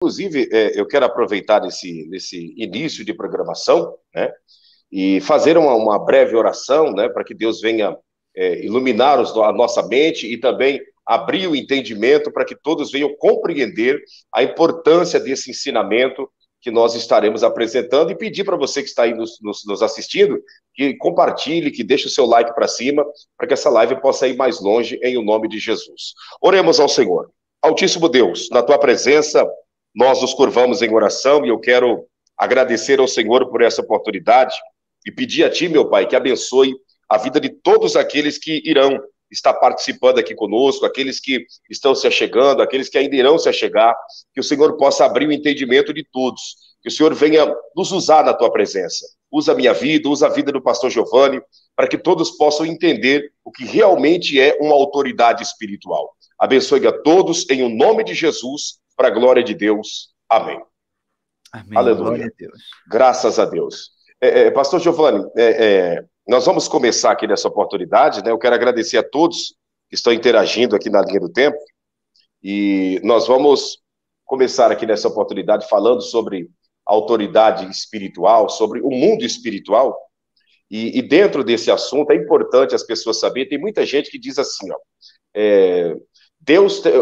Inclusive, eu quero aproveitar nesse início de programação, né, e fazer uma breve oração, né, para que Deus venha iluminar a nossa mente e também abrir o entendimento para que todos venham compreender a importância desse ensinamento que nós estaremos apresentando, e pedir para você que está aí nos assistindo, que compartilhe, que deixe o seu like para cima, para que essa live possa ir mais longe, em o nome de Jesus. Oremos ao Senhor. Altíssimo Deus, na tua presença, nós nos curvamos em oração, e eu quero agradecer ao Senhor por essa oportunidade e pedir a ti, meu Pai, que abençoe a vida de todos aqueles que irão estar participando aqui conosco, aqueles que estão se achegando, aqueles que ainda irão se achegar, que o Senhor possa abrir o entendimento de todos, que o Senhor venha nos usar na tua presença. Usa a minha vida, usa a vida do pastor Giovanni, para que todos possam entender o que realmente é uma autoridade espiritual. Abençoe a todos, em o nome de Jesus, para a glória de Deus. Amém. Amém. Aleluia. Glória a Deus. Graças a Deus. Pastor Giovanni, nós vamos começar aqui nessa oportunidade, né? Eu quero agradecer a todos que estão interagindo aqui na linha do tempo, e nós vamos começar aqui nessa oportunidade falando sobre autoridade espiritual, sobre o mundo espiritual, e dentro desse assunto é importante as pessoas saberem. Tem muita gente que diz assim, ó,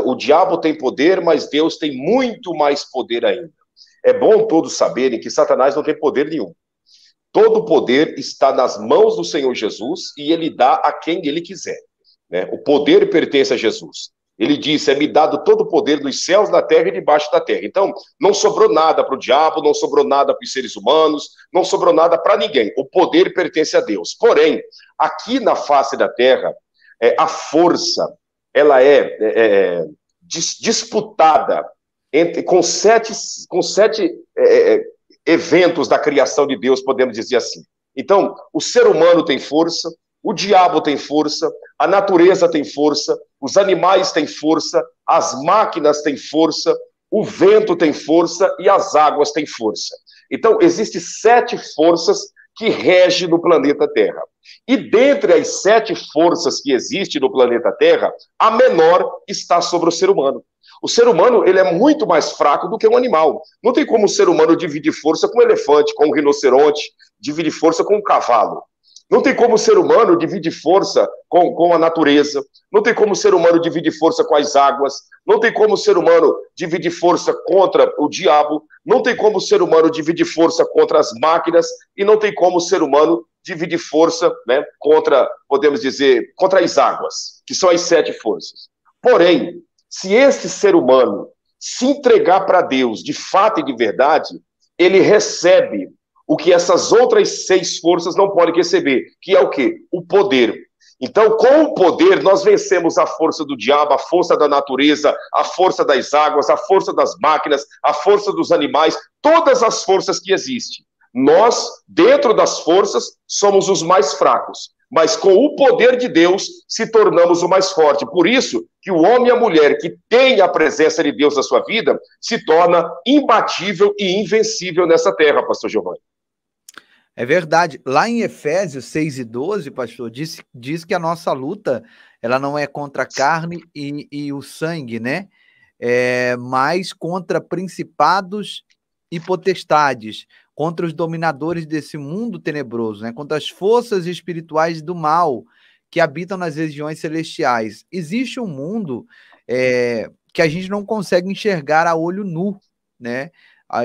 o diabo tem poder, mas Deus tem muito mais poder ainda. É bom todos saberem que Satanás não tem poder nenhum. Todo o poder está nas mãos do Senhor Jesus, e ele dá a quem ele quiser, né? O poder pertence a Jesus. Ele disse: é-me dado todo o poder dos céus, na terra e debaixo da terra. Então, não sobrou nada para o diabo, não sobrou nada para os seres humanos, não sobrou nada para ninguém. O poder pertence a Deus. Porém, aqui na face da terra, a força, ela é disputada com sete eventos da criação de Deus, podemos dizer assim. Então, o ser humano tem força, o diabo tem força, a natureza tem força, os animais têm força, as máquinas têm força, o vento tem força e as águas têm força. Então, existem 7 forças que regem no planeta Terra. E dentre as 7 forças que existem no planeta Terra, a menor está sobre o ser humano. O ser humano, ele é muito mais fraco do que um animal. Não tem como o ser humano dividir força com um elefante, com um rinoceronte, dividir força com um cavalo. Não tem como o ser humano dividir força com a natureza. Não tem como o ser humano dividir força com as águas. Não tem como o ser humano dividir força contra o diabo. Não tem como o ser humano dividir força contra as máquinas. E não tem como o ser humano dividir força, né, contra, podemos dizer, contra as águas, que são as 7 forças. Porém, se esse ser humano se entregar para Deus de fato e de verdade, ele recebe o que essas outras 6 forças não podem receber, que é o quê? O poder. Então, com o poder, nós vencemos a força do diabo, a força da natureza, a força das águas, a força das máquinas, a força dos animais, todas as forças que existem. Nós, dentro das forças, somos os mais fracos, mas com o poder de Deus se tornamos o mais forte. Por isso que o homem e a mulher que tem a presença de Deus na sua vida se torna imbatível e invencível nessa terra, pastor Giovanni. É verdade. Lá em Efésios 6:12, pastor, diz que a nossa luta, ela não é contra a carne e o sangue, né? Mas contra principados e potestades, contra os dominadores desse mundo tenebroso, né? Contra as forças espirituais do mal que habitam nas regiões celestiais. Existe um mundo que a gente não consegue enxergar a olho nu, né?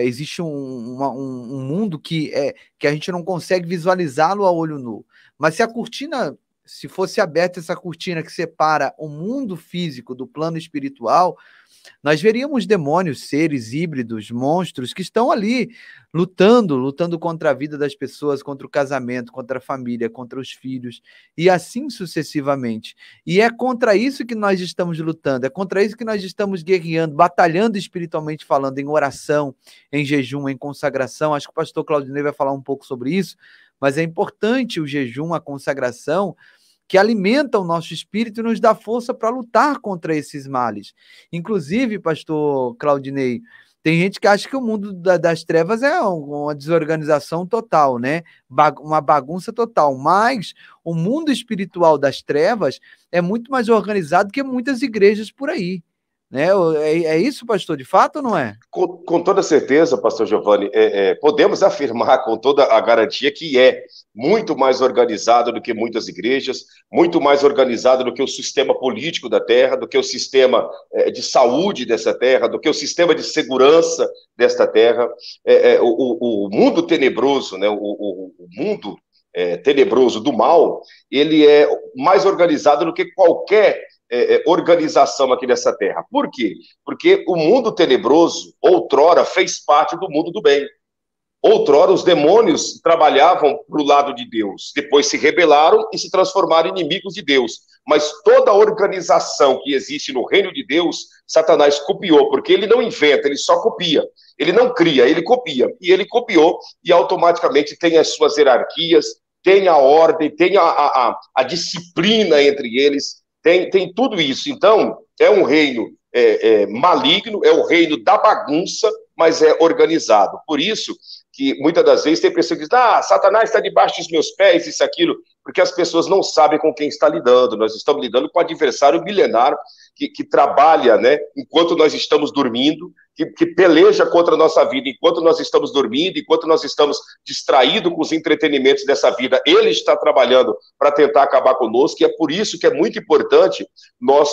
Existe um mundo que a gente não consegue visualizá-lo a olho nu. Mas se fosse aberta essa cortina que separa o mundo físico do plano espiritual, nós veríamos demônios, seres híbridos, monstros que estão ali lutando contra a vida das pessoas, contra o casamento, contra a família, contra os filhos, e assim sucessivamente. E é contra isso que nós estamos lutando, é contra isso que nós estamos guerreando, batalhando espiritualmente falando, em oração, em jejum, em consagração. Acho que o pastor Claudinei vai falar um pouco sobre isso, mas é importante o jejum, a consagração, que alimenta o nosso espírito e nos dá força para lutar contra esses males. Inclusive, pastor Claudinei, tem gente que acha que o mundo das trevas é uma desorganização total, né? Uma bagunça total, mas o mundo espiritual das trevas é muito mais organizado que muitas igrejas por aí, né? É isso, pastor, de fato ou não é? Com toda certeza, pastor Giovanni, podemos afirmar com toda a garantia que é muito mais organizado do que muitas igrejas, muito mais organizado do que o sistema político da terra, do que o sistema de saúde dessa terra, do que o sistema de segurança desta terra. O mundo tenebroso, né, o mundo tenebroso do mal, ele é mais organizado do que qualquer organização aqui nessa terra. Por quê? Porque o mundo tenebroso, outrora, fez parte do mundo do bem. Outrora, os demônios trabalhavam para o lado de Deus, depois se rebelaram e se transformaram em inimigos de Deus. Mas toda a organização que existe no reino de Deus, Satanás copiou, porque ele não inventa, ele só copia. Ele não cria, ele copia. E ele copiou e automaticamente tem as suas hierarquias, tem a ordem, tem a disciplina entre eles, tem tudo isso. Então, é um reino maligno, é o reino da bagunça, mas é organizado. Por isso que muitas das vezes tem pessoas que dizem, Satanás está debaixo dos meus pés, isso, aquilo, porque as pessoas não sabem com quem está lidando. Nós estamos lidando com um adversário milenar que trabalha, né, enquanto nós estamos dormindo, que peleja contra a nossa vida enquanto nós estamos dormindo, enquanto nós estamos distraídos com os entretenimentos dessa vida. Ele está trabalhando para tentar acabar conosco, e é por isso que é muito importante nós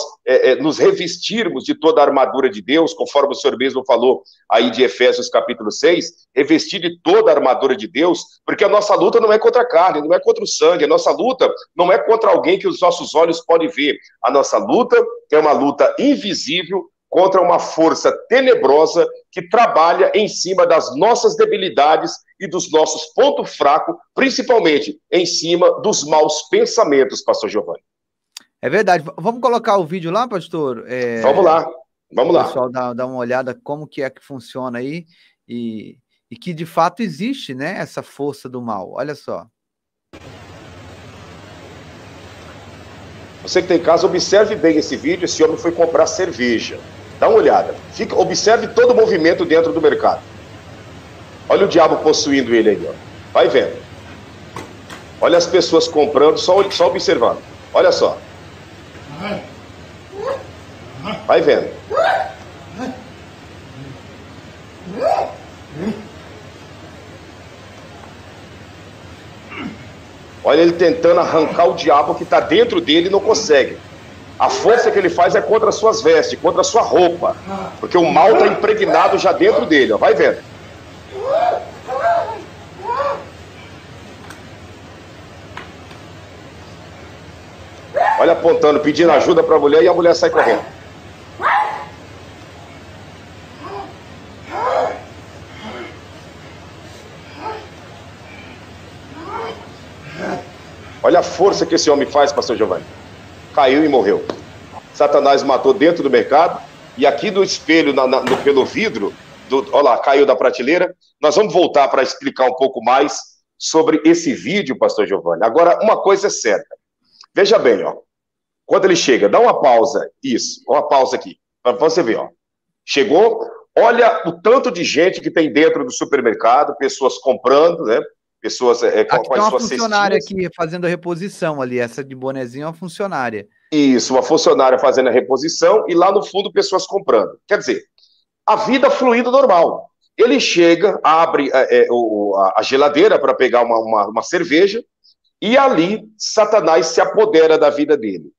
nos revestirmos de toda a armadura de Deus, conforme o senhor mesmo falou aí de Efésios capítulo 6, revestir de toda a armadura de Deus, porque a nossa luta não é contra a carne, não é contra o sangue, a nossa luta não é contra alguém que os nossos olhos podem ver. A nossa luta é uma luta invisível contra uma força tenebrosa que trabalha em cima das nossas debilidades e dos nossos pontos fracos, principalmente em cima dos maus pensamentos, pastor Giovanni. É verdade. Vamos colocar o vídeo lá, pastor? Vamos lá. Vamos lá. O pessoal dá uma olhada como que é que funciona aí e que de fato existe, né, essa força do mal. Olha só. Você que tem em casa, observe bem esse vídeo. Esse homem foi comprar cerveja. Dá uma olhada. Observe todo o movimento dentro do mercado. Olha o diabo possuindo ele aí, ó. Vai vendo. Olha as pessoas comprando, só observando. Olha só. Vai vendo. Olha ele tentando arrancar o diabo que está dentro dele e não consegue. A força que ele faz é contra as suas vestes, contra a sua roupa. Porque o mal está impregnado já dentro dele, ó. Vai vendo. Olha apontando, pedindo ajuda para a mulher, e a mulher sai correndo. Olha a força que esse homem faz, pastor Giovanni. Caiu e morreu. Satanás matou dentro do mercado, e aqui no espelho, pelo vidro, olha lá, caiu da prateleira. Nós vamos voltar para explicar um pouco mais sobre esse vídeo, pastor Giovanni. Agora, uma coisa é certa. Veja bem, ó. Quando ele chega, dá uma pausa, isso, uma pausa aqui, para você ver, ó. Chegou, olha o tanto de gente que tem dentro do supermercado, pessoas comprando, né? Pessoas com as suas funcionária aqui fazendo a reposição ali, essa de bonezinho é uma funcionária. Isso, uma funcionária fazendo a reposição e lá no fundo pessoas comprando. Quer dizer, a vida fluindo normal. Ele chega, abre a geladeira para pegar uma cerveja e ali Satanás se apodera da vida dele.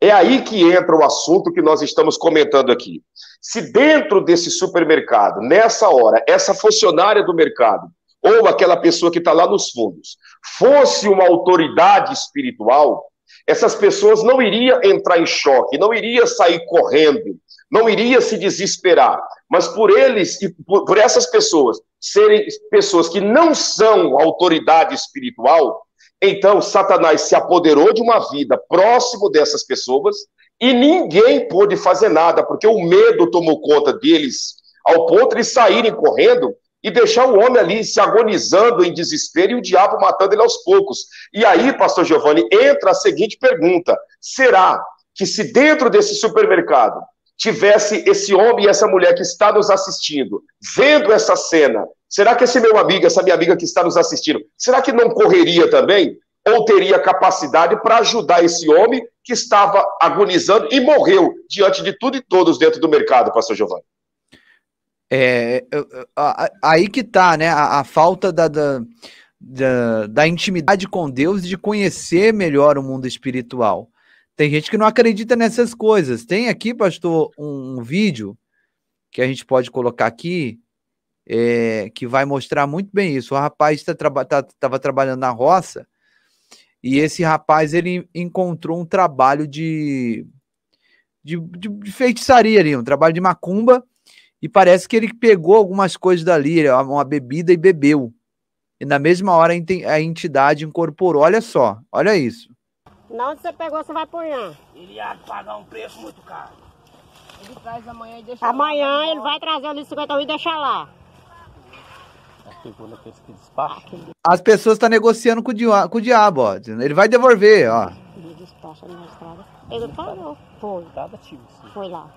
É aí que entra o assunto que nós estamos comentando aqui. Se dentro desse supermercado, nessa hora, essa funcionária do mercado ou aquela pessoa que está lá nos fundos, fosse uma autoridade espiritual, essas pessoas não iriam entrar em choque, não iriam sair correndo, não iriam se desesperar, mas por eles e por essas pessoas serem pessoas que não são autoridade espiritual, então Satanás se apoderou de uma vida próximo dessas pessoas e ninguém pôde fazer nada, porque o medo tomou conta deles, ao ponto de saírem correndo e deixar o homem ali se agonizando em desespero e o diabo matando ele aos poucos. E aí, pastor Giovanni, entra a seguinte pergunta: será que se dentro desse supermercado tivesse esse homem e essa mulher que está nos assistindo, vendo essa cena, será que esse meu amigo, essa minha amiga que está nos assistindo, será que não correria também? Ou teria capacidade para ajudar esse homem que estava agonizando e morreu diante de tudo e todos dentro do mercado, pastor Giovanni. Aí que tá, né? A falta da intimidade com Deus e de conhecer melhor o mundo espiritual. Tem gente que não acredita nessas coisas. Tem aqui, pastor, um vídeo que a gente pode colocar aqui, que vai mostrar muito bem isso. O rapaz estava trabalhando na roça e esse rapaz ele encontrou um trabalho de feitiçaria ali, um trabalho de macumba, e parece que ele pegou algumas coisas dali, uma bebida, e bebeu. E na mesma hora a entidade incorporou. Olha só, olha isso. Não, você pegou, você vai apanhar. Ele ia pagar um preço muito caro. Ele traz amanhã e deixa amanhã lá. Ele vai trazer ali 50 e deixar lá. As pessoas estão negociando com o diabo, ó. Ele vai devolver, ó. Ele despacha ali na estrada. Ele parou. Foi. Foi lá.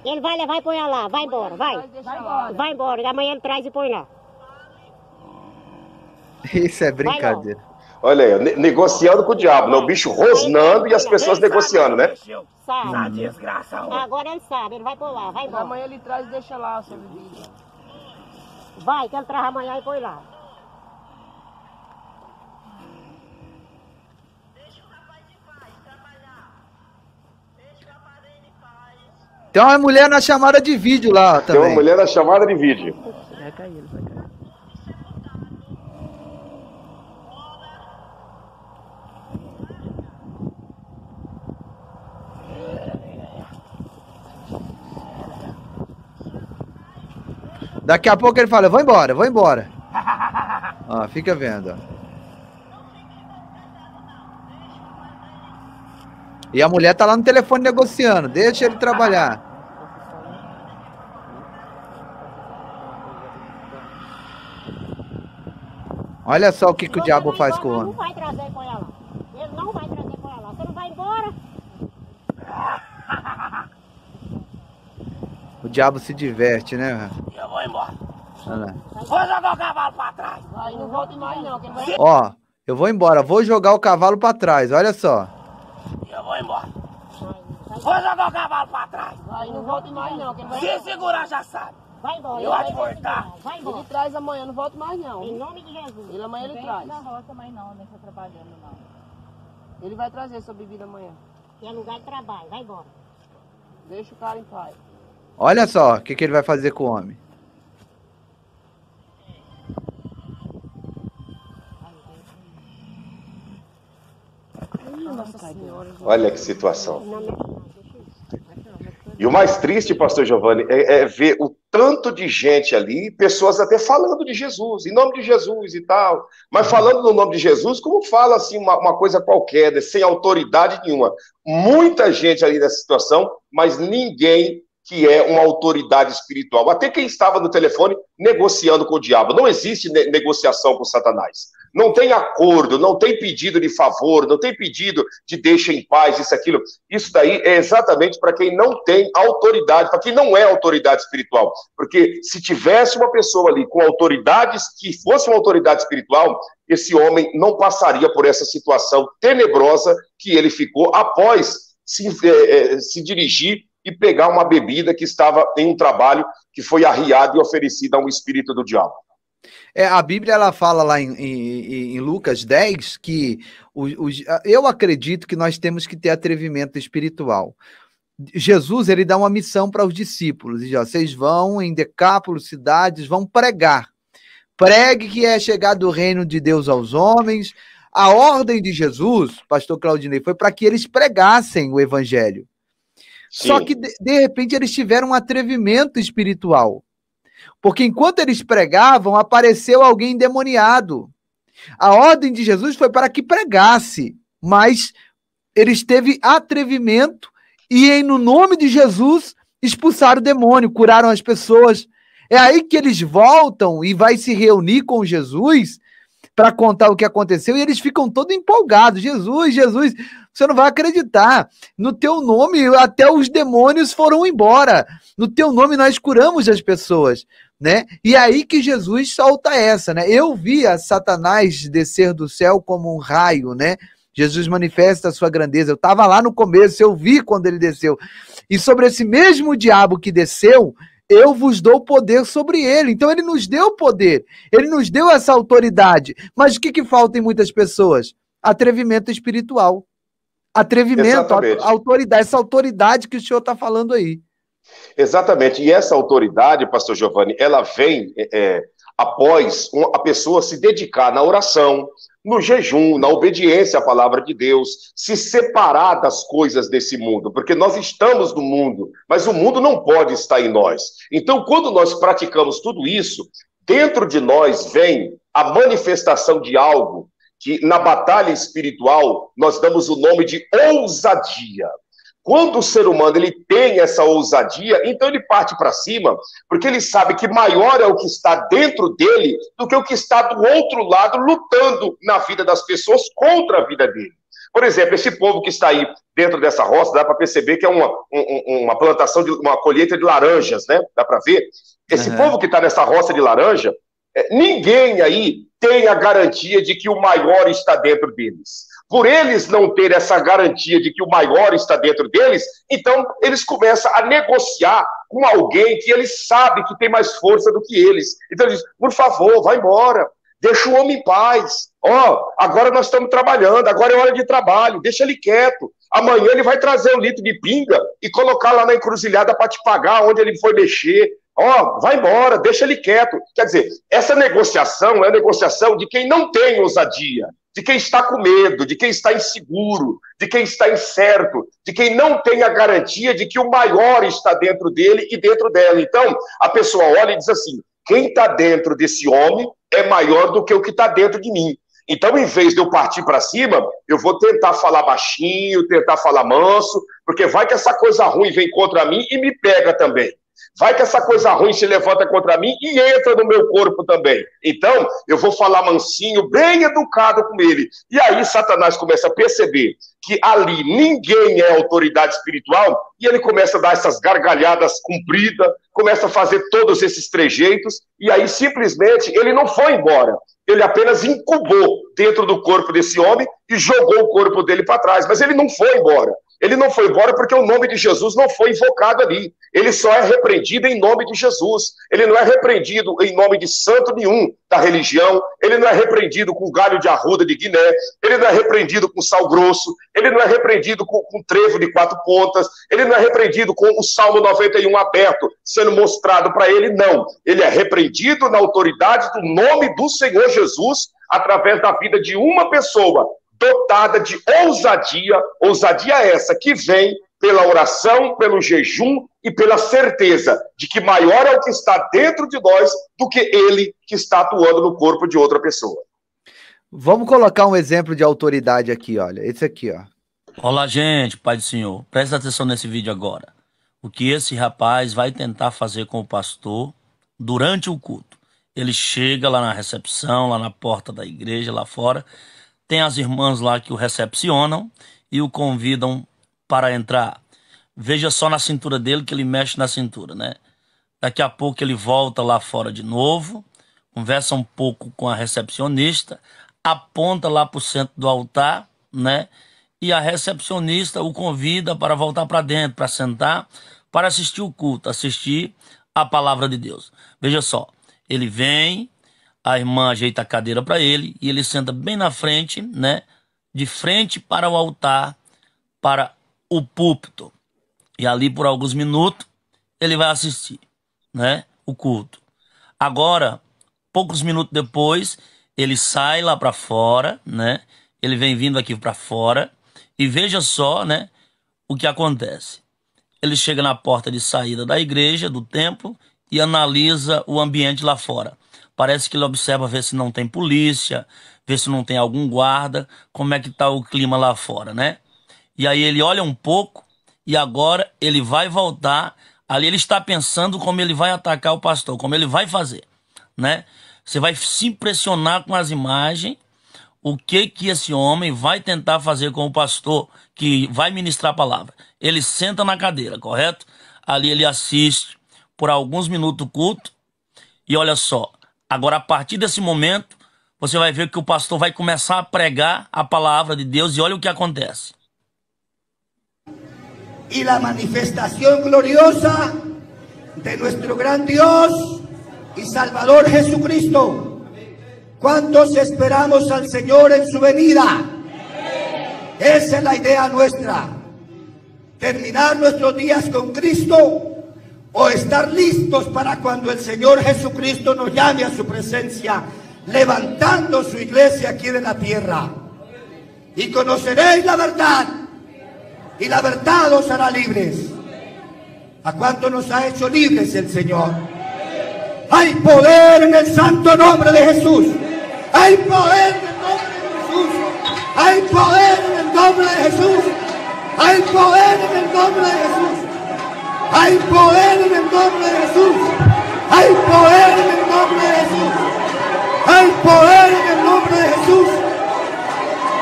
Ele vai levar e põe lá. Vai embora, vai. Vai embora. Amanhã ele traz e põe lá. Isso é brincadeira. Olha aí, negociando com o diabo, né? O bicho rosnando e as pessoas negociando, né? Sabe. Desgraça. Agora ele sabe, ele vai pôr lá, vai embora. Amanhã ele traz e deixa lá a sua bebida. Vai, que ele traz amanhã e põe lá. Tem uma mulher na chamada de vídeo lá também. Tem uma mulher na chamada de vídeo. Vai cair, ele vai cair. Daqui a pouco ele fala, vou embora, vou embora. Ó, fica vendo, ó. E a mulher tá lá no telefone negociando, deixa ele trabalhar. Olha só o que o diabo faz com o homem. Ele não vai trazer com ela. Ele não vai trazer com ela. Você não vai embora? O diabo se diverte, né? Eu vou embora. Olha lá. Vou jogar o cavalo pra trás. Aí não volta mais não, que ele vai... Ó, eu vou embora, vou jogar o cavalo pra trás, olha só. Eu vou embora. Vou jogar o cavalo pra trás. Aí não volta mais não, que ele vai... Se segurar já sabe. Vai embora. Eu vou te cortar. Vai embora. Ele traz amanhã, não volta mais não. Em nome de Jesus. Ele amanhã ele traz. Na roça, mas não, nem tá trabalhando não. Ele vai trazer sua bebida amanhã. Que é lugar de trabalho. Vai embora. Deixa o cara em paz. Olha só o que ele vai fazer com o homem. Nossa Senhora. Olha que situação. E o mais triste, pastor Giovanni, é ver o tanto de gente ali, pessoas até falando de Jesus, em nome de Jesus e tal, mas falando no nome de Jesus, como fala assim uma coisa qualquer, né, sem autoridade nenhuma. Muita gente ali nessa situação, mas ninguém que é uma autoridade espiritual. Até quem estava no telefone negociando com o diabo. Não existe negociação com Satanás. Não tem acordo, não tem pedido de favor, não tem pedido de deixa em paz, isso, aquilo. Isso daí é exatamente para quem não tem autoridade, para quem não é autoridade espiritual. Porque se tivesse uma pessoa ali com autoridades, que fosse uma autoridade espiritual, esse homem não passaria por essa situação tenebrosa que ele ficou após se dirigir e pegar uma bebida que estava em um trabalho que foi arriado e oferecido a um espírito do diabo. A Bíblia ela fala lá em Lucas 10 que eu acredito que nós temos que ter atrevimento espiritual. Jesus ele dá uma missão para os discípulos, e vocês vão em Decápolis, cidades, vão pregar. Pregue que é chegado o reino de Deus aos homens. A ordem de Jesus, pastor Claudinei, foi para que eles pregassem o evangelho. Sim. Só que, de repente, eles tiveram um atrevimento espiritual. Porque enquanto eles pregavam, apareceu alguém endemoniado. A ordem de Jesus foi para que pregasse, mas eles teve atrevimento e, no nome de Jesus, expulsaram o demônio, curaram as pessoas. É aí que eles voltam e vai se reunir com Jesus para contar o que aconteceu, e eles ficam todos empolgados. Jesus, Jesus, você não vai acreditar. No teu nome, até os demônios foram embora. No teu nome, nós curamos as pessoas, né? E aí que Jesus solta essa, né? Eu via Satanás descer do céu como um raio, né? Jesus manifesta a sua grandeza. Eu estava lá no começo, eu vi quando ele desceu. E sobre esse mesmo diabo que desceu, eu vos dou poder sobre ele. Então ele nos deu poder, ele nos deu essa autoridade. Mas o que falta em muitas pessoas? Atrevimento espiritual. Atrevimento, autoridade, essa autoridade que o senhor está falando aí. Exatamente, e essa autoridade, pastor Giovanni, ela vem após a pessoa se dedicar na oração, no jejum, na obediência à palavra de Deus, se separar das coisas desse mundo, porque nós estamos no mundo, mas o mundo não pode estar em nós. Então, quando nós praticamos tudo isso, dentro de nós vem a manifestação de algo que na batalha espiritual nós damos o nome de ousadia. Quando o ser humano ele tem essa ousadia, então ele parte para cima, porque ele sabe que maior é o que está dentro dele do que o que está do outro lado lutando na vida das pessoas contra a vida dele. Por exemplo, esse povo que está aí dentro dessa roça, dá para perceber que é uma plantação, uma colheita de laranjas, né? Dá para ver? Esse povo que está nessa roça de laranja, ninguém aí tem a garantia de que o maior está dentro deles. Por eles não terem essa garantia de que o maior está dentro deles, então eles começam a negociar com alguém que eles sabem que tem mais força do que eles. Então eles dizem, por favor, vai embora, deixa o homem em paz. Agora nós estamos trabalhando, agora é hora de trabalho, deixa ele quieto. Amanhã ele vai trazer um litro de pinga e colocar lá na encruzilhada para te pagar onde ele foi mexer. Vai embora, deixa ele quieto. Quer dizer, essa negociação é a negociação de quem não tem ousadia, de quem está com medo, de quem está inseguro, de quem está incerto, de quem não tem a garantia de que o maior está dentro dele e dentro dela. Então, a pessoa olha e diz assim, quem está dentro desse homem é maior do que o que está dentro de mim. Então, em vez de eu partir para cima, eu vou tentar falar baixinho, tentar falar manso, porque vai que essa coisa ruim vem contra mim e me pega também. Vai que essa coisa ruim se levanta contra mim e entra no meu corpo também. Então, eu vou falar mansinho, bem educado com ele. E aí, Satanás começa a perceber que ali ninguém é autoridade espiritual e ele começa a dar essas gargalhadas compridas, começa a fazer todos esses trejeitos e aí, simplesmente, ele não foi embora. Ele apenas incubou dentro do corpo desse homem e jogou o corpo dele para trás. Mas ele não foi embora. Ele não foi embora porque o nome de Jesus não foi invocado ali. Ele só é repreendido em nome de Jesus. Ele não é repreendido em nome de santo nenhum da religião. Ele não é repreendido com galho de arruda de Guiné. Ele não é repreendido com sal grosso. Ele não é repreendido com trevo de 4 pontas. Ele não é repreendido com o Salmo 91 aberto, sendo mostrado para ele, não. Ele é repreendido na autoridade do nome do Senhor Jesus, através da vida de uma pessoa, dotada de ousadia, ousadia essa que vem pela oração, pelo jejum e pela certeza de que maior é o que está dentro de nós do que ele que está atuando no corpo de outra pessoa. Vamos colocar um exemplo de autoridade aqui, olha, esse aqui, ó. Olá, gente, Pai do Senhor, presta atenção nesse vídeo agora. O que esse rapaz vai tentar fazer com o pastor durante o culto. Ele chega lá na recepção, lá na porta da igreja, lá fora, tem as irmãs lá que o recepcionam e o convidam para entrar. Veja só na cintura dele que ele mexe na cintura, né? Daqui a pouco ele volta lá fora de novo, conversa um pouco com a recepcionista, aponta lá para o centro do altar, né? E a recepcionista o convida para voltar para dentro, para sentar, para assistir o culto, assistir a palavra de Deus. Veja só, ele vem, a irmã ajeita a cadeira para ele e ele senta bem na frente, né? De frente para o altar, para o púlpito. E ali por alguns minutos ele vai assistir, né? O culto. Agora, poucos minutos depois, ele sai lá para fora, né? Ele vem vindo aqui para fora e veja só, né? O que acontece. Ele chega na porta de saída da igreja, do templo, e analisa o ambiente lá fora. Parece que ele observa, ver se não tem polícia, ver se não tem algum guarda, como é que está o clima lá fora, né? E aí ele olha um pouco e agora ele vai voltar. Ali ele está pensando como ele vai atacar o pastor, como ele vai fazer, né? Você vai se impressionar com as imagens, o que esse homem vai tentar fazer com o pastor que vai ministrar a palavra. Ele senta na cadeira, correto? Ali ele assiste por alguns minutos o culto e olha só. Agora, a partir desse momento, você vai ver que o pastor vai começar a pregar a palavra de Deus e olha o que acontece. Y la manifestación gloriosa de nuestro gran Dios y Salvador Jesucristo. ¿Cuántos esperamos al Señor en su venida? Esa es la idea nuestra. Terminar nuestros días con Cristo o estar listos para cuando el Señor Jesucristo nos llame a su presencia, levantando su iglesia aquí de la tierra. Y conoceréis la verdad, y la verdad os hará libres. ¿A cuánto nos ha hecho libres el Señor? Hay poder en el santo nombre de Jesús. Hay poder en el nombre de Jesús. Hay poder en el nombre de Jesús. Hay poder en el nombre de Jesús. Hay poder en el nombre de Jesús. Hay poder en el nombre de Jesús. Hay poder en el nombre de Jesús.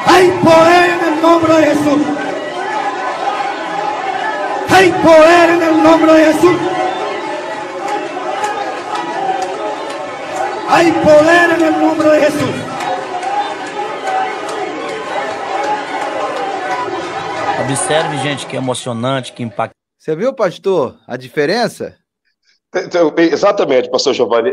Hay poder en el nombre de Jesús. Hay poder en el nombre de Jesús. Hay poder en el nombre de Jesús. Observe, gente, que emocionante, que impactante. Você viu, pastor, a diferença? Então, exatamente, pastor Giovanni.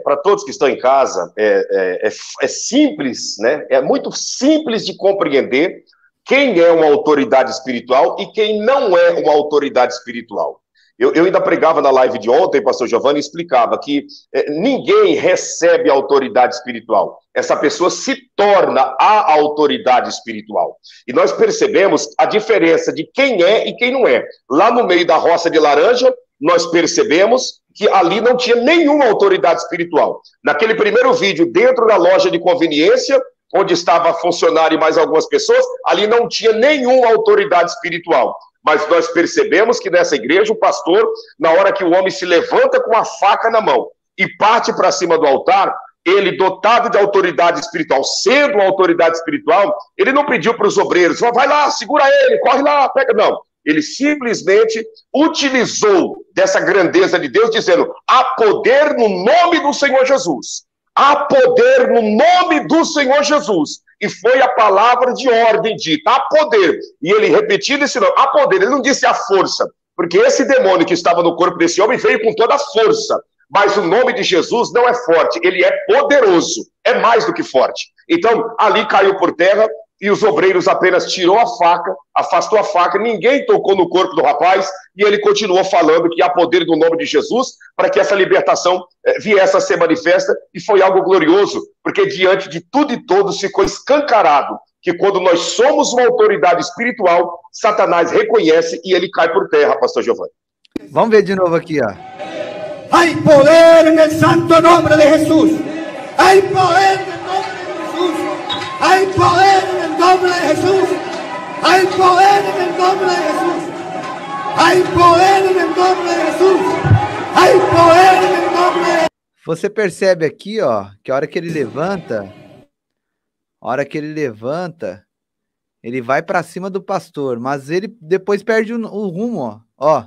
Para todos que estão em casa, é simples, né? É muito simples de compreender quem é uma autoridade espiritual e quem não é uma autoridade espiritual. Eu ainda pregava na live de ontem, pastor Giovanni, e explicava que ninguém recebe autoridade espiritual. Essa pessoa se torna a autoridade espiritual. E nós percebemos a diferença de quem é e quem não é. Lá no meio da roça de laranja, nós percebemos que ali não tinha nenhuma autoridade espiritual. Naquele primeiro vídeo, dentro da loja de conveniência, onde estava funcionário e mais algumas pessoas, ali não tinha nenhuma autoridade espiritual. Mas nós percebemos que nessa igreja, o pastor, na hora que o homem se levanta com a faca na mão e parte para cima do altar, ele, dotado de autoridade espiritual, sendo uma autoridade espiritual, ele não pediu para os obreiros, vai lá, segura ele, corre lá, pega, não. Ele simplesmente utilizou dessa grandeza de Deus, dizendo, há poder no nome do Senhor Jesus. Há poder no nome do Senhor Jesus. E foi a palavra de ordem dita, há poder. E ele repetindo esse nome, há poder. Ele não disse a força, porque esse demônio que estava no corpo desse homem veio com toda a força. Mas o nome de Jesus não é forte, ele é poderoso, é mais do que forte. Então, ali caiu por terra, e os obreiros apenas tirou a faca, afastou a faca, ninguém tocou no corpo do rapaz, e ele continuou falando que há poder no nome de Jesus, para que essa libertação viesse a ser manifesta, e foi algo glorioso, porque diante de tudo e todos ficou escancarado, que quando nós somos uma autoridade espiritual, Satanás reconhece e ele cai por terra, pastor Giovanni. Vamos ver de novo aqui, ó. Hay poder en el santo nombre de Jesús. Hay poder en el nombre de Jesús. Hay poder en el nombre de Jesús. Hay poder en el nombre de Jesús. Hay poder en el nombre de Jesús. Hay poder en el nombre de Jesús. Você percebe aqui, ó, que a hora que ele levanta, ele vai para cima do pastor, mas ele depois perde o rumo, ó.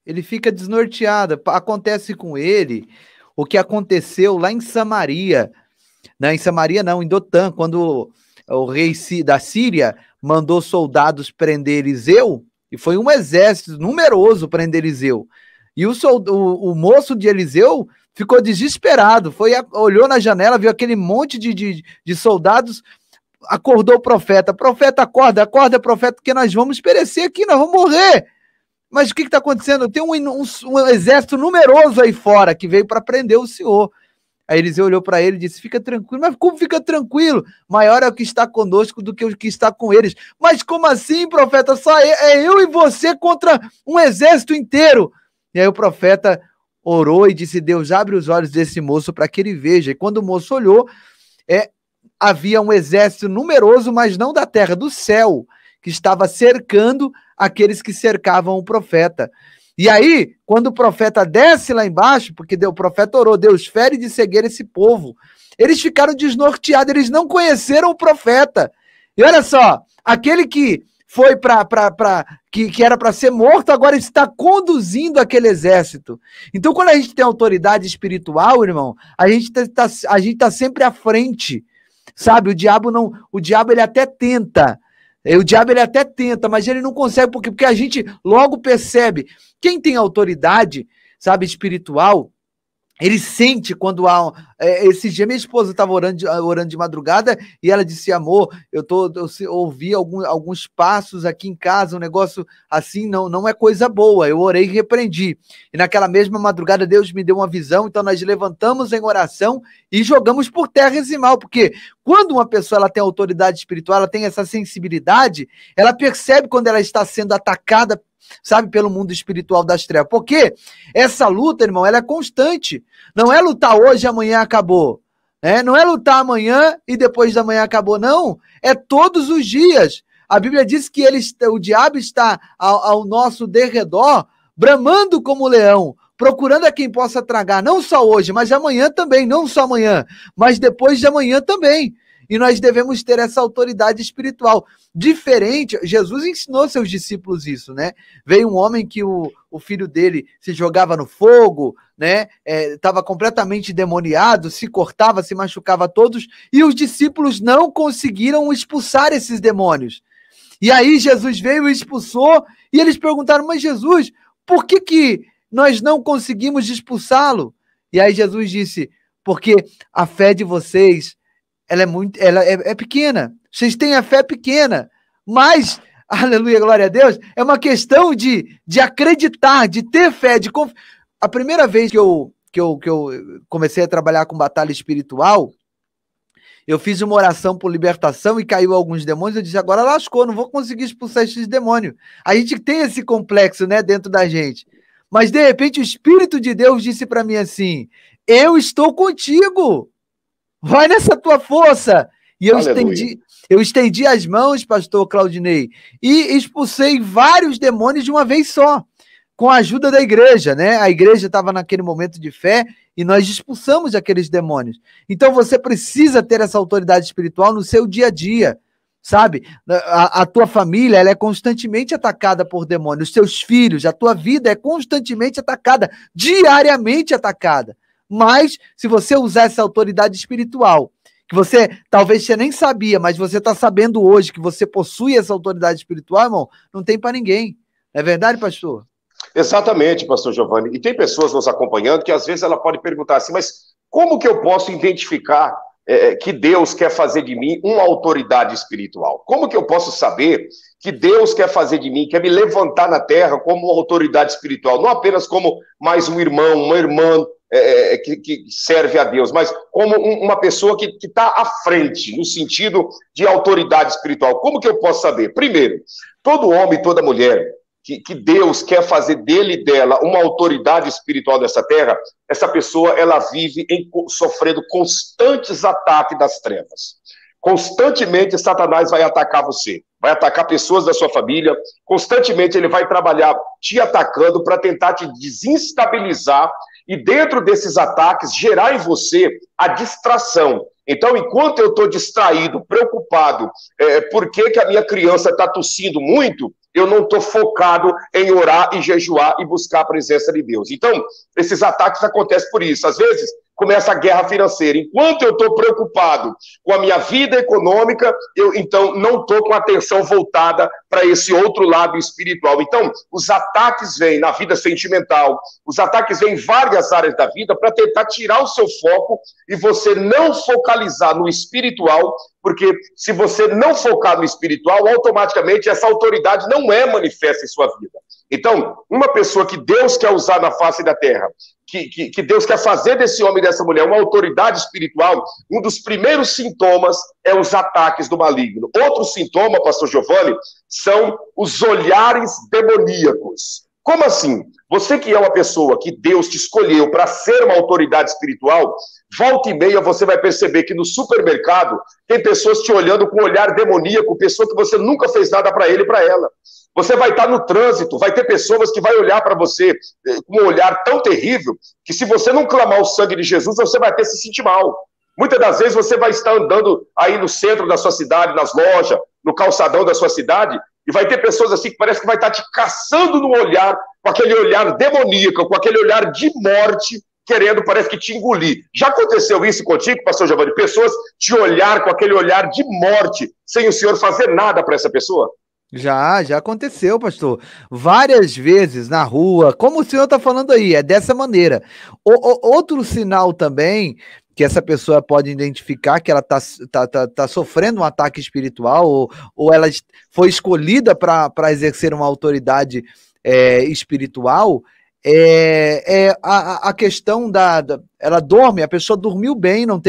Ele fica desnorteado. Acontece com ele o que aconteceu lá em Samaria. Não, em Samaria não, em Dotã, quando o rei da Síria mandou soldados prender Eliseu, e foi um exército numeroso prender Eliseu. E o moço de Eliseu ficou desesperado, olhou na janela, viu aquele monte de soldados, acordou o profeta. Profeta, acorda, profeta, porque nós vamos perecer aqui, nós vamos morrer. Mas o que está acontecendo? Tem um exército numeroso aí fora que veio para prender o senhor. Aí Eliseu olhou para ele e disse, fica tranquilo. Mas como fica tranquilo? Maior é o que está conosco do que o que está com eles. Mas como assim, profeta? Só eu e você contra um exército inteiro. E aí o profeta orou e disse, Deus, abre os olhos desse moço para que ele veja. E quando o moço olhou, havia um exército numeroso, mas não da terra, do céu, que estava cercando aqueles que cercavam o profeta. E aí, quando o profeta desce lá embaixo, porque o profeta orou, Deus, fere de cegueira esse povo, eles ficaram desnorteados, eles não conheceram o profeta. E olha só, aquele que foi que era para ser morto, agora está conduzindo aquele exército. Então, quando a gente tem autoridade espiritual, irmão, a gente tá sempre à frente, sabe? O diabo ele até tenta, mas ele não consegue, porque a gente logo percebe. Quem tem autoridade, sabe, espiritual, ele sente quando há... Esse dia minha esposa estava orando de madrugada e ela disse, amor, eu ouvi alguns passos aqui em casa, um negócio assim, não é coisa boa. Eu orei e repreendi. E naquela mesma madrugada Deus me deu uma visão, então nós levantamos em oração e jogamos por terra esse mal, porque quando uma pessoa ela tem autoridade espiritual, ela tem essa sensibilidade, ela percebe quando ela está sendo atacada, sabe, pelo mundo espiritual das trevas, porque essa luta, irmão, ela é constante, não é lutar hoje e amanhã acabou, né? Não é lutar amanhã e depois da manhã acabou, não, é todos os dias. A Bíblia diz que o diabo está ao nosso derredor, bramando como leão, procurando a quem possa tragar, não só hoje, mas amanhã também, não só amanhã, mas depois de amanhã também. E nós devemos ter essa autoridade espiritual. Diferente, Jesus ensinou seus discípulos isso, né? Veio um homem que o filho dele se jogava no fogo, né? Estava completamente demoniado, se cortava, se machucava todos, e os discípulos não conseguiram expulsar esses demônios. E aí Jesus veio e expulsou, e eles perguntaram, mas Jesus, por que nós não conseguimos expulsá-lo? E aí Jesus disse, porque a fé de vocês ela é pequena, vocês têm a fé pequena, mas, aleluia, glória a Deus, é uma questão de acreditar, de ter fé, de confiar. A primeira vez que eu comecei a trabalhar com batalha espiritual, eu fiz uma oração por libertação e caiu alguns demônios, eu disse, agora lascou, não vou conseguir expulsar esses demônios. A gente tem esse complexo, né, dentro da gente, mas de repente o Espírito de Deus disse para mim assim, eu estou contigo, vai nessa tua força. E eu estendi as mãos, pastor Claudinei, e expulsei vários demônios de uma vez só, com a ajuda da igreja, né? A igreja estava naquele momento de fé e nós expulsamos aqueles demônios. Então você precisa ter essa autoridade espiritual no seu dia a dia, sabe? A tua família, ela é constantemente atacada por demônios, os teus filhos, a tua vida é constantemente atacada, diariamente atacada. Mas, se você usar essa autoridade espiritual, que talvez você nem sabia, mas você está sabendo hoje que você possui essa autoridade espiritual, irmão, não tem para ninguém. Não é verdade, pastor? Exatamente, pastor Giovanni. E tem pessoas nos acompanhando que às vezes ela pode perguntar assim, mas como que eu posso identificar que Deus quer fazer de mim uma autoridade espiritual? Como que eu posso saber que Deus quer fazer de mim, quer me levantar na terra como uma autoridade espiritual? Não apenas como mais um irmão, uma irmã, que serve a Deus, mas como uma pessoa que está à frente, no sentido de autoridade espiritual. Como que eu posso saber? Primeiro, todo homem, toda mulher que Deus quer fazer dele e dela uma autoridade espiritual dessa terra, essa pessoa ela vive sofrendo constantes ataques das trevas. Constantemente Satanás vai atacar você, vai atacar pessoas da sua família, constantemente ele vai trabalhar te atacando para tentar te desestabilizar e dentro desses ataques gerar em você a distração. Então, enquanto eu estou distraído, preocupado, por que a minha criança está tossindo muito, eu não estou focado em orar e jejuar e buscar a presença de Deus. Então, esses ataques acontecem por isso. Às vezes, começa a guerra financeira. Enquanto eu estou preocupado com a minha vida econômica, eu, então, não estou com a atenção voltada para esse outro lado espiritual. Então, os ataques vêm na vida sentimental, os ataques vêm em várias áreas da vida para tentar tirar o seu foco e você não focalizar no espiritual, porque se você não focar no espiritual, automaticamente essa autoridade não é manifesta em sua vida. Então, uma pessoa que Deus quer usar na face da terra, que Deus quer fazer desse homem e dessa mulher uma autoridade espiritual, um dos primeiros sintomas é os ataques do maligno. Outro sintoma, pastor Giovanni, são os olhares demoníacos. Como assim? Você que é uma pessoa que Deus te escolheu para ser uma autoridade espiritual, volta e meia você vai perceber que no supermercado tem pessoas te olhando com um olhar demoníaco, pessoa que você nunca fez nada para ele e para ela. Você vai estar no trânsito, vai ter pessoas que vão olhar para você com um olhar tão terrível que se você não clamar o sangue de Jesus, você vai até se sentir mal. Muitas das vezes você vai estar andando aí no centro da sua cidade, nas lojas, no calçadão da sua cidade, E vai ter pessoas assim que parece que vai estar te caçando no olhar, com aquele olhar demoníaco, com aquele olhar de morte, querendo, parece que te engolir. Já aconteceu isso contigo, pastor Giovanni? Pessoas te olhar com aquele olhar de morte, sem o senhor fazer nada para essa pessoa? Já aconteceu, pastor. Várias vezes na rua, como o senhor está falando aí, é dessa maneira. Outro sinal também que essa pessoa pode identificar que ela tá sofrendo um ataque espiritual, ou ela foi escolhida para exercer uma autoridade espiritual, a questão ela dorme, a pessoa dormiu bem, não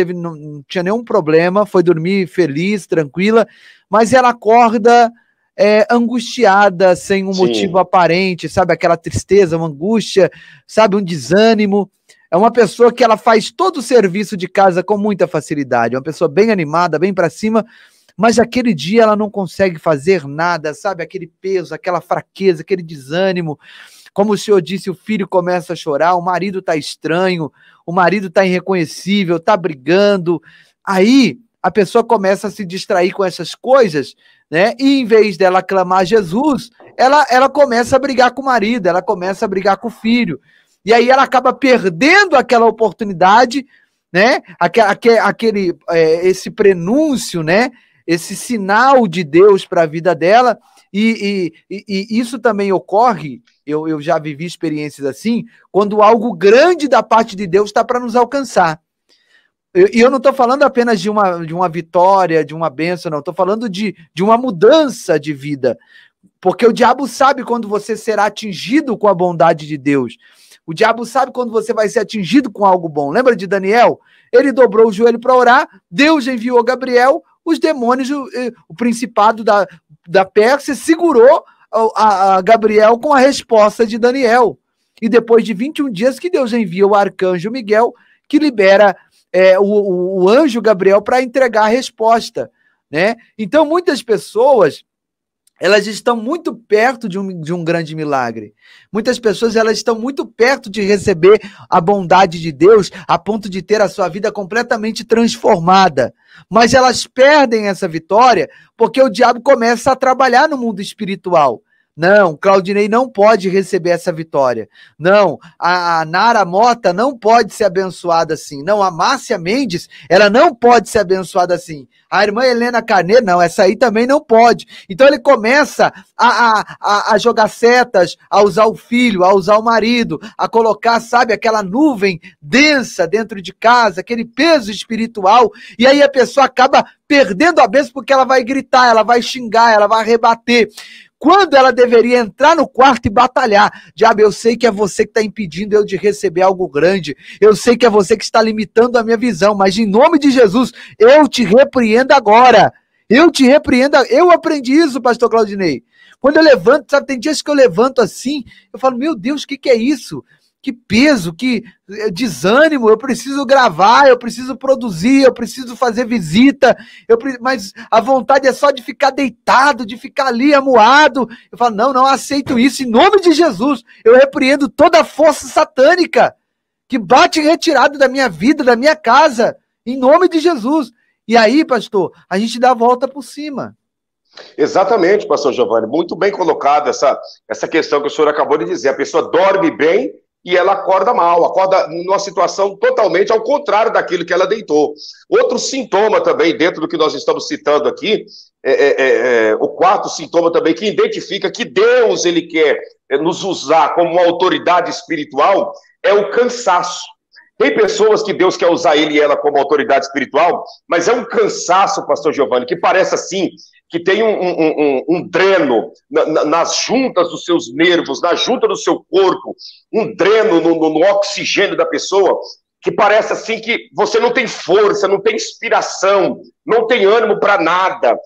tinha nenhum problema, foi dormir feliz, tranquila, mas ela acorda angustiada, sem um motivo aparente, sabe? Aquela tristeza, uma angústia, sabe? Um desânimo. É uma pessoa que ela faz todo o serviço de casa com muita facilidade, uma pessoa bem animada, bem para cima, mas aquele dia ela não consegue fazer nada, sabe? Aquele peso, aquela fraqueza, aquele desânimo. Como o senhor disse, o filho começa a chorar, o marido está estranho, o marido está irreconhecível, está brigando. Aí a pessoa começa a se distrair com essas coisas, né? E em vez dela clamar a Jesus, ela começa a brigar com o marido, ela começa a brigar com o filho. E aí ela acaba perdendo aquela oportunidade, né? Esse prenúncio, né? Esse sinal de Deus para a vida dela. E isso também ocorre, eu já vivi experiências assim, quando algo grande da parte de Deus está para nos alcançar. E eu não estou falando apenas de uma vitória, de uma bênção, não. Estou falando de uma mudança de vida. Porque o diabo sabe quando você será atingido com a bondade de Deus. O diabo sabe quando você vai ser atingido com algo bom. Lembra de Daniel? Ele dobrou o joelho para orar, Deus enviou Gabriel, os demônios, o principado da Pérsia segurou a Gabriel com a resposta de Daniel. E depois de 21 dias que Deus envia o arcanjo Miguel, que libera o anjo Gabriel para entregar a resposta, né? Então, muitas pessoas, elas estão muito perto de um grande milagre. Muitas pessoas, elas estão muito perto de receber a bondade de Deus, a ponto de ter a sua vida completamente transformada. Mas elas perdem essa vitória porque o diabo começa a trabalhar no mundo espiritual. Não, Claudinei não pode receber essa vitória. Não, a Nara Mota não pode ser abençoada assim. Não, a Márcia Mendes, ela não pode ser abençoada assim. A irmã Helena Carneiro, não, essa aí também não pode. Então ele começa a jogar setas, a usar o filho, a usar o marido, a colocar, sabe, aquela nuvem densa dentro de casa, aquele peso espiritual, e aí a pessoa acaba perdendo a bênção porque ela vai gritar, ela vai xingar, ela vai rebater. Quando ela deveria entrar no quarto e batalhar. Diabo, eu sei que é você que está impedindo eu de receber algo grande. Eu sei que é você que está limitando a minha visão. Mas em nome de Jesus, eu te repreendo agora. Eu te repreendo. Eu aprendi isso, pastor Claudinei. Quando eu levanto, sabe, tem dias que eu levanto assim, eu falo, meu Deus, o que é isso? Que peso, que desânimo, eu preciso gravar, eu preciso produzir, eu preciso fazer visita, mas a vontade é só de ficar deitado, de ficar ali amuado. Eu falo, não aceito isso, em nome de Jesus, eu repreendo toda a força satânica que bate retirado da minha vida, da minha casa, em nome de Jesus. E aí, pastor, a gente dá a volta por cima. Exatamente, pastor Giovanni, muito bem colocada essa questão que o senhor acabou de dizer. A pessoa dorme bem e ela acorda mal, acorda numa situação totalmente ao contrário daquilo que ela deitou. Outro sintoma também, dentro do que nós estamos citando aqui, o quarto sintoma também, que identifica que Deus ele quer nos usar como uma autoridade espiritual, é o cansaço. Tem pessoas que Deus quer usar ele e ela como autoridade espiritual, mas é um cansaço, pastor Giovanni, que parece assim, que tem um dreno nas juntas dos seus nervos, na junta do seu corpo, um dreno no oxigênio da pessoa, que parece assim que você não tem força, não tem inspiração, não tem ânimo para nada,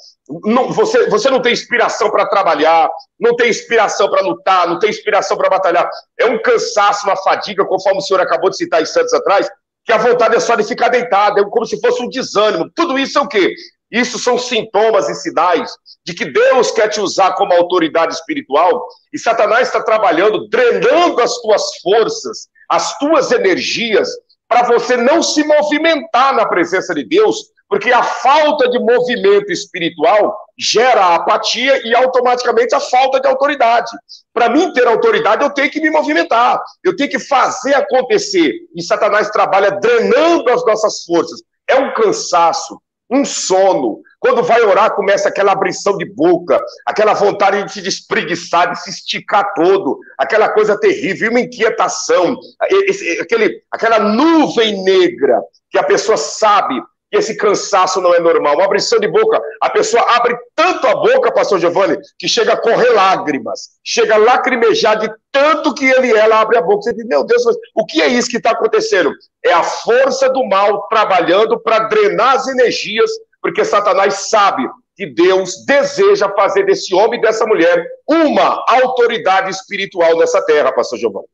você não tem inspiração para trabalhar, não tem inspiração para lutar, não tem inspiração para batalhar. É um cansaço, uma fadiga, conforme o senhor acabou de citar instantes atrás, que a vontade é só de ficar deitado, é como se fosse um desânimo. Tudo isso é o quê? Isso são sintomas e sinais de que Deus quer te usar como autoridade espiritual e Satanás está trabalhando, drenando as tuas forças, as tuas energias, para você não se movimentar na presença de Deus, Porque a falta de movimento espiritual gera a apatia e automaticamente a falta de autoridade. Para mim ter autoridade, eu tenho que me movimentar, eu tenho que fazer acontecer. E Satanás trabalha drenando as nossas forças. É um cansaço, um sono. Quando vai orar, começa aquela abrição de boca, aquela vontade de se espreguiçar, de se esticar todo, aquela coisa terrível, uma inquietação, aquela nuvem negra que a pessoa sabe que esse cansaço não é normal. Uma abrição de boca, a pessoa abre tanto a boca, pastor Giovanni, que chega a correr lágrimas, chega a lacrimejar de tanto que ele e ela abre a boca. Você diz, meu Deus, mas o que é isso que está acontecendo? É a força do mal trabalhando para drenar as energias, porque Satanás sabe que Deus deseja fazer desse homem e dessa mulher uma autoridade espiritual nessa terra, pastor Giovanni.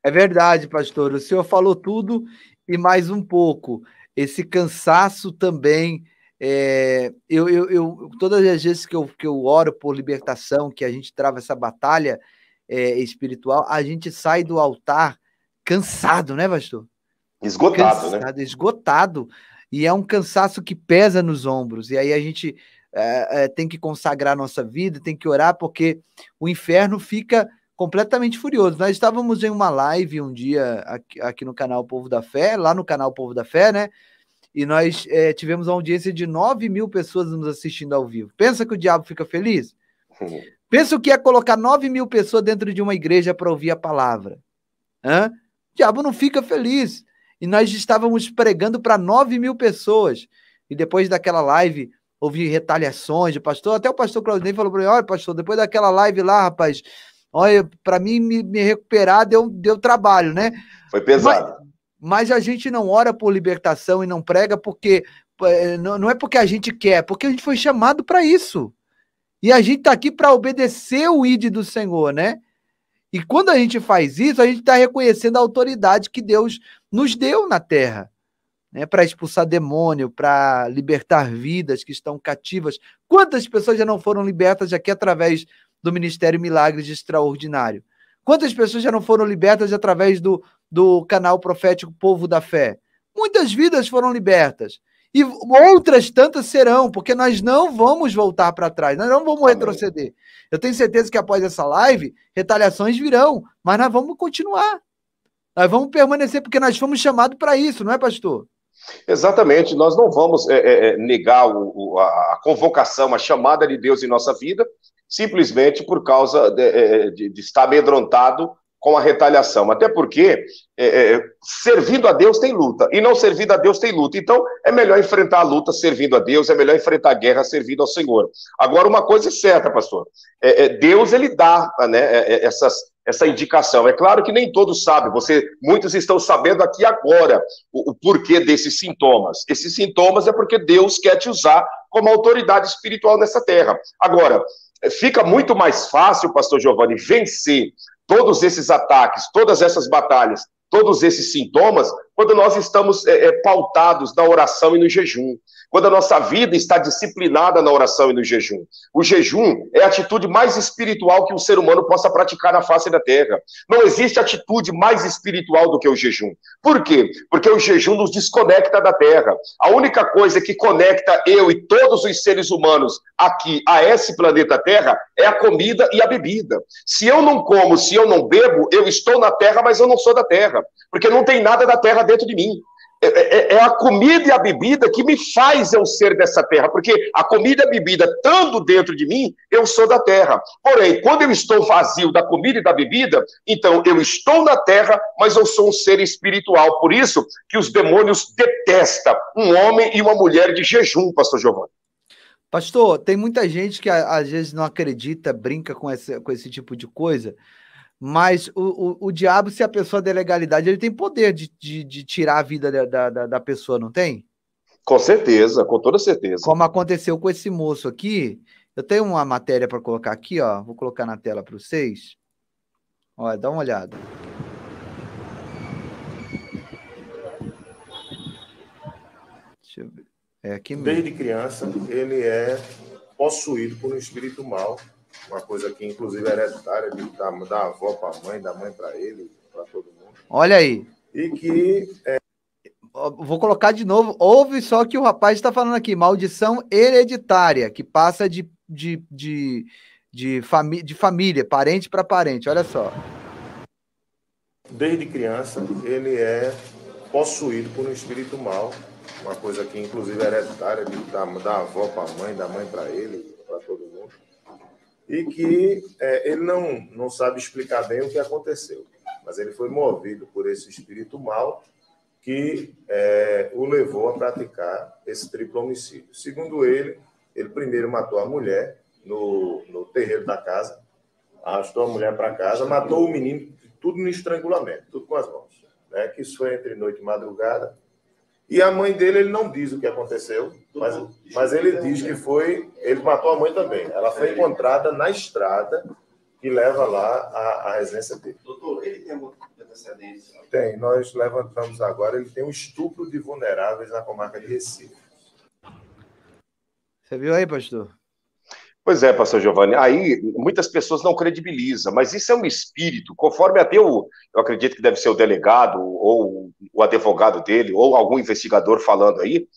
É verdade, pastor. O senhor falou tudo e mais um pouco. Esse cansaço também, todas as vezes que eu oro por libertação, que a gente trava essa batalha espiritual, a gente sai do altar cansado, né, pastor? Esgotado, cansado, né? Esgotado. E é um cansaço que pesa nos ombros. E aí a gente tem que consagrar a nossa vida, tem que orar, porque o inferno fica completamente furioso. Nós estávamos em uma live um dia aqui no canal Povo da Fé, lá no canal Povo da Fé, né? E nós tivemos uma audiência de 9.000 pessoas nos assistindo ao vivo. Pensa que o diabo fica feliz? Pensa o que é colocar 9.000 pessoas dentro de uma igreja para ouvir a palavra. O diabo não fica feliz. E nós estávamos pregando para 9.000 pessoas. E depois daquela live, houve retaliações de pastor. Até o pastor Claudinei falou para mim, olha, pastor, depois daquela live lá, rapaz, olha, para mim me recuperar deu trabalho, né? Foi pesado. Mas a gente não ora por libertação e não prega porque não é porque a gente quer, porque a gente foi chamado para isso. E a gente está aqui para obedecer o ID do Senhor, né? E quando a gente faz isso, a gente está reconhecendo a autoridade que Deus nos deu na terra, né? Para expulsar demônio, para libertar vidas que estão cativas. Quantas pessoas já não foram libertas aqui através do Ministério Milagres Extraordinário? Quantas pessoas já não foram libertas através do canal profético Povo da Fé? Muitas vidas foram libertas. E outras tantas serão, porque nós não vamos voltar para trás, nós não vamos retroceder. Eu tenho certeza que após essa live, retaliações virão, mas nós vamos continuar. Nós vamos permanecer, porque nós fomos chamados para isso, não é, pastor? Exatamente, nós não vamos negar a convocação, a chamada de Deus em nossa vida, simplesmente por causa de estar amedrontado com a retaliação. Até porque servindo a Deus tem luta, e não servindo a Deus tem luta. Então, é melhor enfrentar a luta servindo a Deus, é melhor enfrentar a guerra servindo ao Senhor. Agora, uma coisa é certa, pastor, Deus, ele dá, né, essa indicação. É claro que nem todos sabem, muitos estão sabendo aqui agora o porquê desses sintomas. Esses sintomas é porque Deus quer te usar como autoridade espiritual nessa terra. Agora, fica muito mais fácil, pastor Giovanni, vencer todos esses ataques, todas essas batalhas, todos esses sintomas, quando nós estamos pautados na oração e no jejum, quando a nossa vida está disciplinada na oração e no jejum. O jejum é a atitude mais espiritual que o ser humano possa praticar na face da terra. Não existe atitude mais espiritual do que o jejum. Por quê? Porque o jejum nos desconecta da terra. A única coisa que conecta eu e todos os seres humanos aqui a esse planeta Terra é a comida e a bebida. Se eu não como, se eu não bebo, eu estou na terra, mas eu não sou da terra, porque não tem nada da terra dentro de mim. É a comida e a bebida que me faz eu ser dessa terra, porque a comida e a bebida, estando dentro de mim, eu sou da terra. Porém, quando eu estou vazio da comida e da bebida, então eu estou na terra, mas eu sou um ser espiritual. Por isso que os demônios detestam um homem e uma mulher de jejum, pastor Giovanni. Pastor, tem muita gente que às vezes não acredita, brinca com esse tipo de coisa, mas o diabo, se a pessoa der legalidade, ele tem poder de tirar a vida da pessoa, não tem? Com certeza, com toda certeza. Como aconteceu com esse moço aqui, eu tenho uma matéria para colocar aqui, ó, vou colocar na tela para vocês. Olha, dá uma olhada. Deixa eu ver. É aqui mesmo. Desde criança, ele é possuído por um espírito mau, uma coisa que, inclusive, é hereditária, da avó para a mãe, da mãe para ele, para todo mundo. Olha aí. E que... vou colocar de novo. Ouve só que o rapaz está falando aqui. Maldição hereditária, que passa de família, parente para parente. Olha só. Desde criança, ele é possuído por um espírito mau, uma coisa que inclusive é hereditária, da avó para a mãe, da mãe para ele, para todo mundo, e que ele não sabe explicar bem o que aconteceu, mas ele foi movido por esse espírito mau que o levou a praticar esse triplo homicídio. Segundo ele primeiro matou a mulher no terreiro da casa, arrastou a mulher para casa, matou o menino, tudo no estrangulamento, tudo com as mãos. Né? Que isso foi entre noite e madrugada. E a mãe dele, ele não diz o que aconteceu, mas ele diz que ele matou a mãe também. Ela foi encontrada na estrada que leva lá à residência dele. Doutor, ele tem alguma antecedência? Tem, nós levantamos agora, ele tem um estupro de vulneráveis na comarca de Recife. Você viu aí, pastor? Pois é, pastor Giovanni, aí muitas pessoas não credibilizam, mas isso é um espírito, conforme até eu acredito que deve ser o delegado, ou o advogado dele, ou algum investigador falando aí,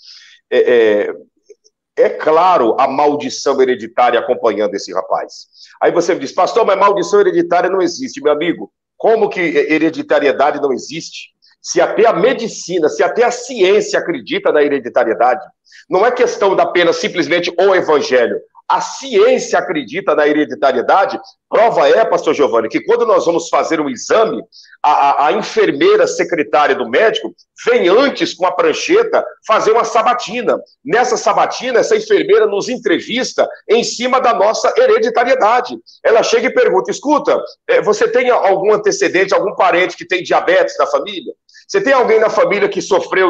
é claro a maldição hereditária acompanhando esse rapaz. Aí você me diz, pastor, mas maldição hereditária não existe, meu amigo, como que hereditariedade não existe? Se até a medicina, se até a ciência acredita na hereditariedade, não é questão da apenas simplesmente o evangelho. A ciência acredita na hereditariedade. Prova é, pastor Giovanni, que quando nós vamos fazer um exame, a enfermeira secretária do médico vem antes com a prancheta fazer uma sabatina. Nessa sabatina, essa enfermeira nos entrevista em cima da nossa hereditariedade. Ela chega e pergunta, escuta, você tem algum antecedente, algum parente que tem diabetes na família? Você tem alguém na família que sofre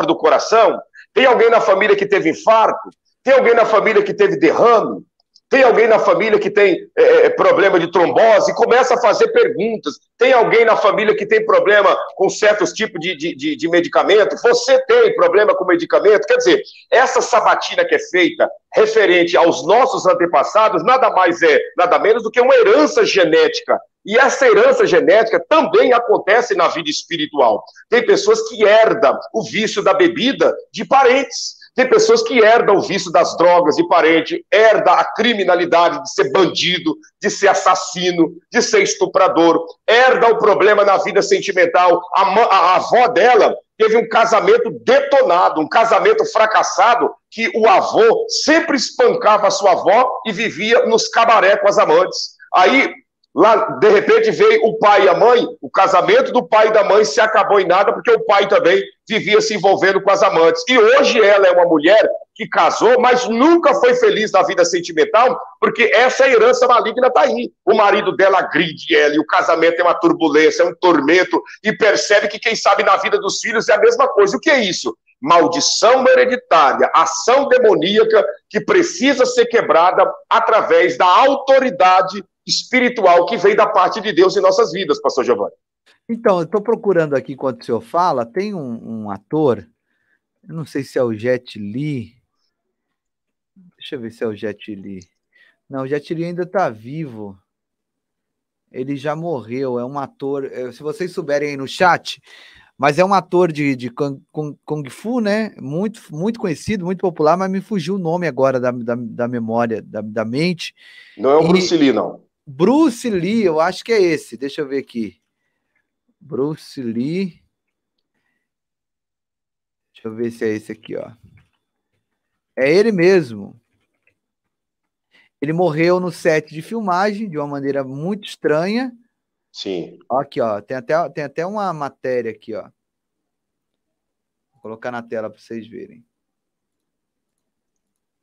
do coração? Tem alguém na família que teve infarto? Tem alguém na família que teve derrame? Tem alguém na família que tem problema de trombose? Começa a fazer perguntas. Tem alguém na família que tem problema com certos tipos de medicamento? Você tem problema com medicamento? Quer dizer, essa sabatina que é feita referente aos nossos antepassados, nada mais nada menos do que uma herança genética. E essa herança genética também acontece na vida espiritual. Tem pessoas que herdam o vício da bebida de parentes. Tem pessoas que herdam o vício das drogas de parente, herda a criminalidade de ser bandido, de ser assassino, de ser estuprador, herda o problema na vida sentimental. A avó dela teve um casamento detonado, um casamento fracassado, que o avô sempre espancava a sua avó e vivia nos cabaré com as amantes. Aí, lá, de repente, veio o pai e a mãe, o casamento do pai e da mãe se acabou em nada, porque o pai também vivia se envolvendo com as amantes. E hoje ela é uma mulher que casou, mas nunca foi feliz na vida sentimental, porque essa herança maligna está aí. O marido dela agride ela, e o casamento é uma turbulência, é um tormento, e percebe que, quem sabe, na vida dos filhos é a mesma coisa. O que é isso? Maldição hereditária, ação demoníaca que precisa ser quebrada através da autoridade espiritual que vem da parte de Deus em nossas vidas, pastor Giovanni. Então, eu estou procurando aqui, enquanto o senhor fala, tem um ator, eu não sei se é o Jet Li, deixa eu ver se é o Jet Li. Não, o Jet Li ainda está vivo, ele já morreu, é um ator, se vocês souberem aí no chat, mas é um ator de Kung Fu, né, muito, muito conhecido, muito popular, mas me fugiu o nome agora da memória, da mente. Não é o Bruce Lee, não. Bruce Lee, eu acho que é esse. Deixa eu ver aqui. Bruce Lee. Deixa eu ver se é esse aqui, ó. É ele mesmo. Ele morreu no set de filmagem de uma maneira muito estranha. Sim. Aqui, ó. Tem até uma matéria aqui, ó. Vou colocar na tela para vocês verem.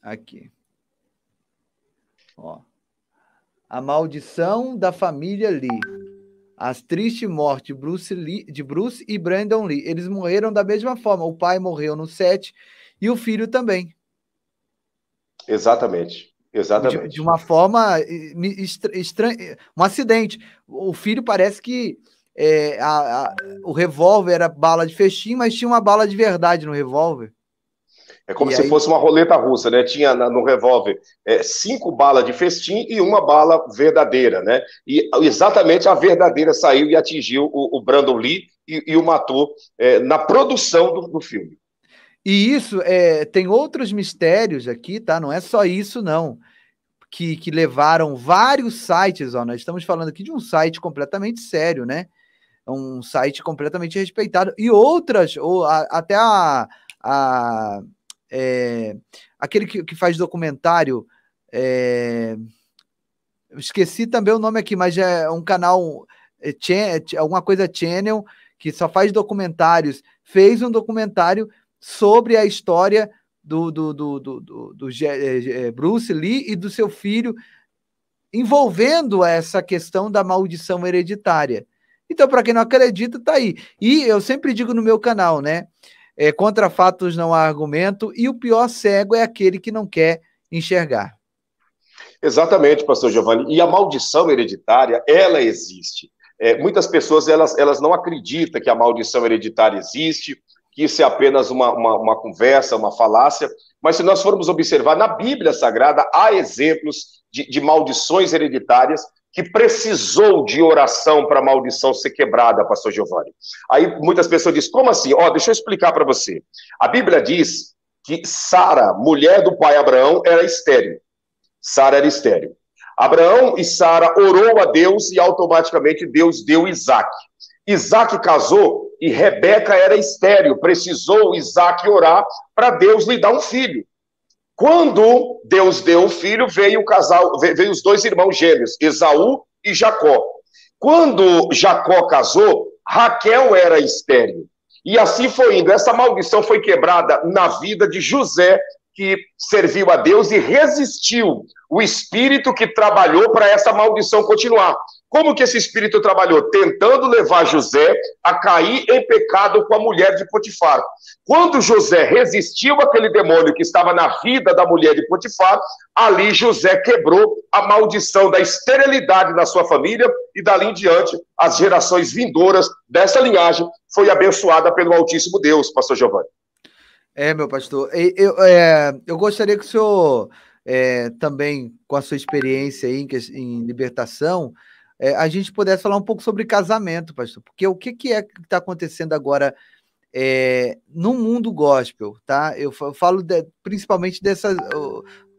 Aqui. Ó. A maldição da família Lee. As tristes mortes de Bruce e Brandon Lee. Eles morreram da mesma forma. O pai morreu no set e o filho também. Exatamente. Exatamente. De uma forma estranha. Um acidente. O filho parece que o revólver era bala de festim, mas tinha uma bala de verdade no revólver. É como E se aí- fosse uma roleta russa, né? Tinha no revólver 5 balas de festim e uma bala verdadeira, né? E exatamente a verdadeira saiu e atingiu o Brandon Lee e o matou na produção do filme. E isso, tem outros mistérios aqui, tá? Não é só isso, não. Que levaram vários sites, ó, nós estamos falando aqui de um site completamente sério, né? Um site completamente respeitado. E outras, até aquele que faz documentário, eu esqueci também o nome aqui, mas é um canal, alguma coisa Channel, que só faz documentários, fez um documentário sobre a história do Bruce Lee e do seu filho, envolvendo essa questão da maldição hereditária. Então, para quem não acredita, tá aí. E eu sempre digo no meu canal, né? Contra fatos não há argumento, e o pior cego é aquele que não quer enxergar. Exatamente, pastor Giovanni. E a maldição hereditária, ela existe. Muitas pessoas, elas não acreditam que a maldição hereditária existe, que isso é apenas uma conversa, uma falácia, mas se nós formos observar, na Bíblia Sagrada, há exemplos de maldições hereditárias que precisou de oração para a maldição ser quebrada, pastor Giovanni. Aí muitas pessoas dizem, como assim? Deixa eu explicar para você. A Bíblia diz que Sara, mulher do pai Abraão, era estéril. Sara era estéril. Abraão e Sara orou a Deus e automaticamente Deus deu Isaac. Isaac casou e Rebeca era estéril. Precisou Isaac orar para Deus lhe dar um filho. Quando Deus deu o filho, veio os 2 irmãos gêmeos, Esaú e Jacó. Quando Jacó casou, Raquel era estéril. E assim foi indo. Essa maldição foi quebrada na vida de José, que serviu a Deus e resistiu o espírito que trabalhou para essa maldição continuar. Como que esse espírito trabalhou? Tentando levar José a cair em pecado com a mulher de Potifar. Quando José resistiu àquele demônio que estava na vida da mulher de Potifar, ali José quebrou a maldição da esterilidade na sua família e dali em diante as gerações vindouras dessa linhagem foi abençoada pelo Altíssimo Deus, pastor Giovanni. Meu pastor, eu gostaria que o senhor também, com a sua experiência aí em libertação, a gente pudesse falar um pouco sobre casamento, pastor, porque o que está acontecendo agora no mundo gospel, tá? Eu falo principalmente desses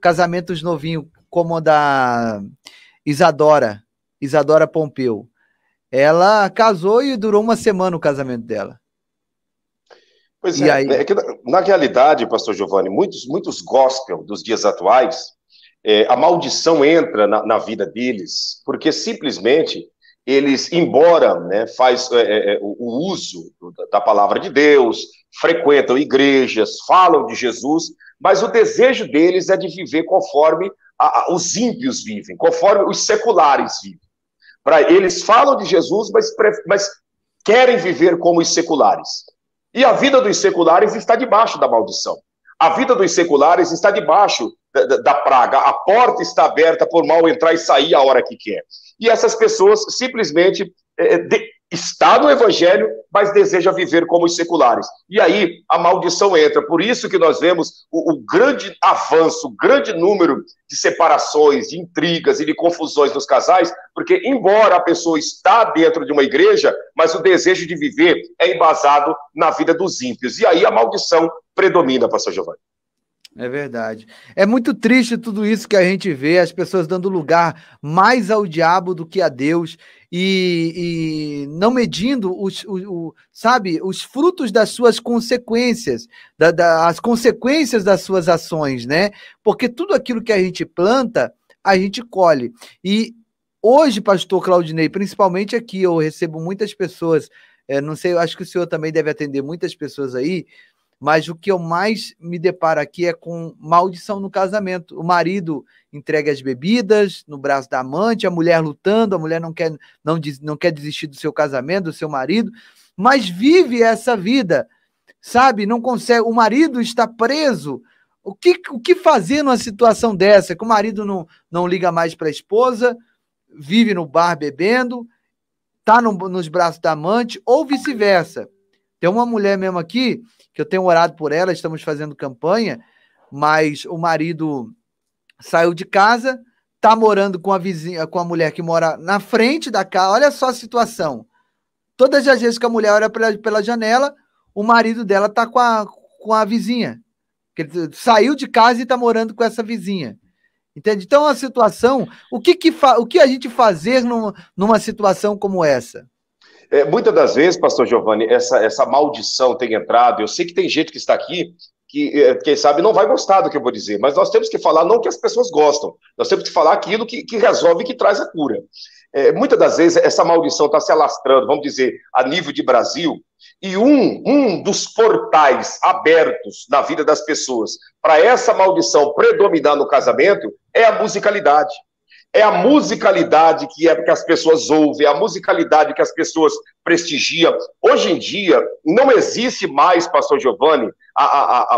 casamentos novinhos, como o da Isadora Pompeu. Ela casou e durou uma semana o casamento dela. Pois é, é que na realidade, pastor Giovanni, muitos gospel dos dias atuais, a maldição entra na vida deles, porque simplesmente eles, embora faz o uso da palavra de Deus, frequentam igrejas, falam de Jesus, mas o desejo deles é de viver conforme os ímpios vivem, conforme os seculares vivem. Eles falam de Jesus, mas querem viver como os seculares. E a vida dos seculares está debaixo da maldição. A vida dos seculares está debaixo da praga. A porta está aberta por mal entrar e sair a hora que quer. E essas pessoas simplesmente estão no evangelho, mas desejam viver como os seculares. E aí a maldição entra. Por isso que nós vemos o grande avanço, o grande número de separações, de intrigas e de confusões nos casais, porque embora a pessoa está dentro de uma igreja, mas o desejo de viver é embasado na vida dos ímpios. E aí a maldição predomina, pastor Giovanni. É verdade. É muito triste tudo isso que a gente vê, as pessoas dando lugar mais ao diabo do que a Deus e não medindo os frutos das suas consequências, as consequências das suas ações, né? Porque tudo aquilo que a gente planta, a gente colhe. E hoje, pastor Claudinei, principalmente aqui, eu recebo muitas pessoas, não sei, eu acho que o senhor também deve atender muitas pessoas aí, mas o que eu mais me deparo aqui é com maldição no casamento. O marido entrega as bebidas no braço da amante, a mulher lutando, a mulher não quer desistir do seu casamento, do seu marido, mas vive essa vida, sabe? Não consegue, o marido está preso. O que fazer numa situação dessa? Que o marido não liga mais para a esposa, vive no bar bebendo, está nos braços da amante, ou vice-versa. Tem uma mulher mesmo aqui, que eu tenho orado por ela, estamos fazendo campanha, mas o marido saiu de casa, tá morando com a vizinha, com a mulher que mora na frente da casa. Olha só a situação. Todas as vezes que a mulher olha pela janela, o marido dela tá com a vizinha. Ele saiu de casa e tá morando com essa vizinha. Entende? Então, a situação... O que a gente fazer numa situação como essa? Muitas das vezes, pastor Giovanni, essa maldição tem entrado. Eu sei que tem gente que está aqui que, quem sabe, não vai gostar do que eu vou dizer, mas nós temos que falar não que as pessoas gostam, nós temos que falar aquilo que resolve e que traz a cura. Muitas das vezes essa maldição está se alastrando, vamos dizer, a nível de Brasil, e um dos portais abertos na vida das pessoas para essa maldição predominar no casamento é a musicalidade. É a musicalidade que as pessoas ouvem, é a musicalidade que as pessoas prestigiam. Hoje em dia, não existe mais, pastor Giovanni,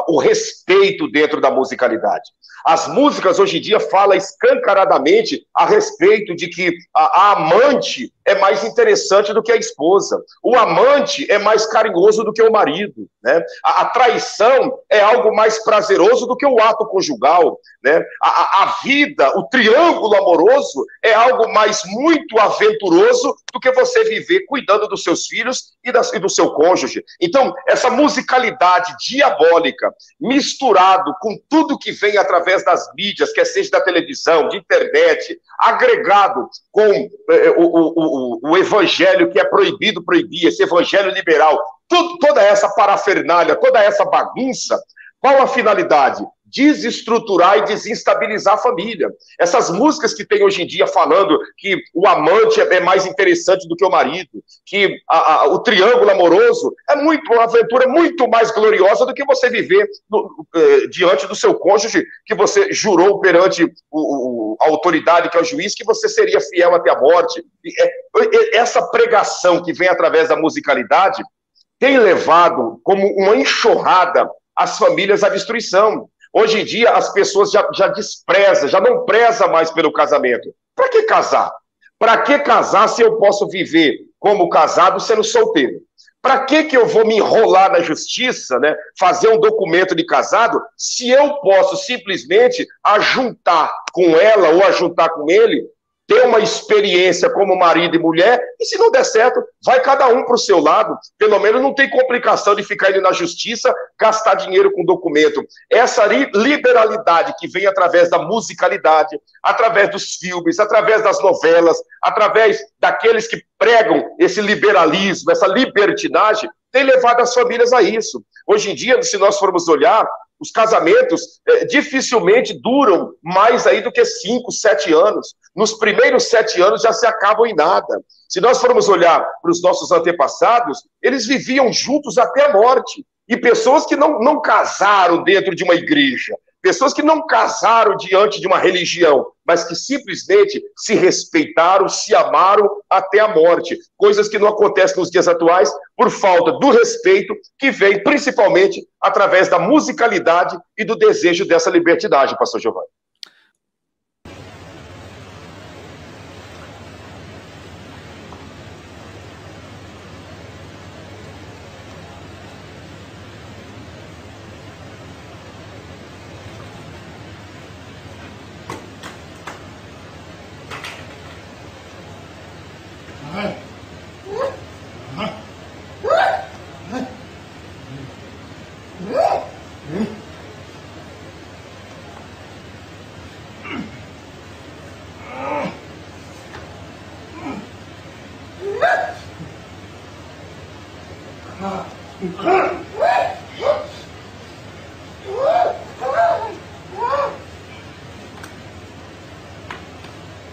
o respeito dentro da musicalidade. As músicas hoje em dia falam escancaradamente a respeito de que a amante é mais interessante do que a esposa. O amante é mais carinhoso do que o marido, né? A traição é algo mais prazeroso do que o ato conjugal, né? A vida, o triângulo amoroso é algo mais muito aventuroso do que você viver cuidando dos seus filhos e do seu cônjuge. Então, essa musicalidade diabólica, misturado com tudo que vem através das mídias, quer seja da televisão, de internet, agregado com o evangelho que é proibido proibir, esse evangelho liberal, toda essa parafernália, toda essa bagunça, qual a finalidade? Desestruturar e desestabilizar a família. Essas músicas que tem hoje em dia falando que o amante é mais interessante do que o marido, que o triângulo amoroso é uma aventura muito mais gloriosa do que você viver diante do seu cônjuge, que você jurou perante a autoridade, que é o juiz, que você seria fiel até a morte. Essa pregação que vem através da musicalidade tem levado como uma enxurrada as famílias à destruição. Hoje em dia, as pessoas já desprezam, já não prezam mais pelo casamento. Para que casar? Para que casar se eu posso viver como casado sendo solteiro? Para que eu vou me enrolar na justiça, né, fazer um documento de casado, se eu posso simplesmente ajuntar com ela ou ajuntar com ele, ter uma experiência como marido e mulher, e se não der certo, vai cada um para o seu lado. Pelo menos não tem complicação de ficar indo na justiça, gastar dinheiro com documento. Essa liberalidade que vem através da musicalidade, através dos filmes, através das novelas, através daqueles que pregam esse liberalismo, essa libertinagem, tem levado as famílias a isso. Hoje em dia, se nós formos olhar, os casamentos dificilmente duram mais aí do que 5, 7 anos. Nos primeiros 7 anos já se acabam em nada. Se nós formos olhar para os nossos antepassados, eles viviam juntos até a morte. E pessoas que não casaram dentro de uma igreja, pessoas que não casaram diante de uma religião, mas que simplesmente se respeitaram, se amaram até a morte. Coisas que não acontecem nos dias atuais por falta do respeito, que vem principalmente através da musicalidade e do desejo dessa libertinagem, pastor Giovanni.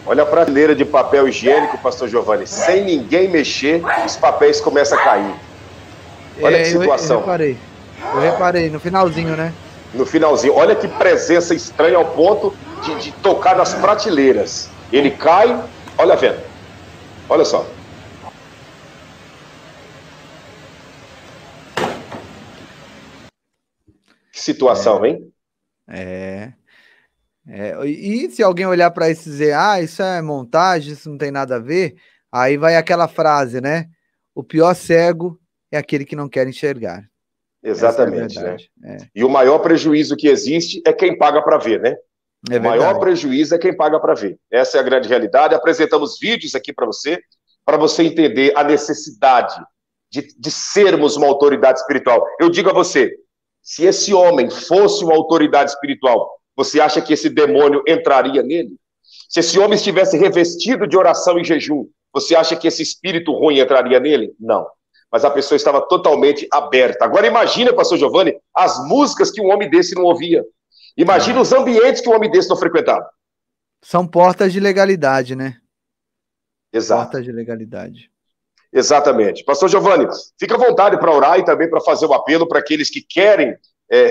Olha a prateleira de papel higiênico, pastor Giovanni. Sem ninguém mexer, os papéis começam a cair. Olha que situação. Eu reparei, no finalzinho, né? No finalzinho. Olha que presença estranha ao ponto de tocar nas prateleiras. Ele cai, olha vendo. Olha só. Que situação, hein? E se alguém olhar para isso e dizer, isso é montagem, isso não tem nada a ver, aí vai aquela frase, né? O pior cego é aquele que não quer enxergar. Exatamente, Essa é a né? verdade. E o maior prejuízo que existe é quem paga para ver, né? É O maior verdade. prejuízo é quem paga para ver. Essa é a grande realidade. Apresentamos vídeos aqui para você entender a necessidade de sermos uma autoridade espiritual. Eu digo a você, se esse homem fosse uma autoridade espiritual, você acha que esse demônio entraria nele? Se esse homem estivesse revestido de oração e jejum, você acha que esse espírito ruim entraria nele? Não. Mas a pessoa estava totalmente aberta. Agora imagina, pastor Giovanni, as músicas que um homem desse não ouvia. Imagina os ambientes que um homem desse não frequentava. São portas de legalidade, né? Exato. Portas de legalidade. Exatamente. Pastor Giovanni, fica à vontade para orar e também para fazer o apelo para aqueles que querem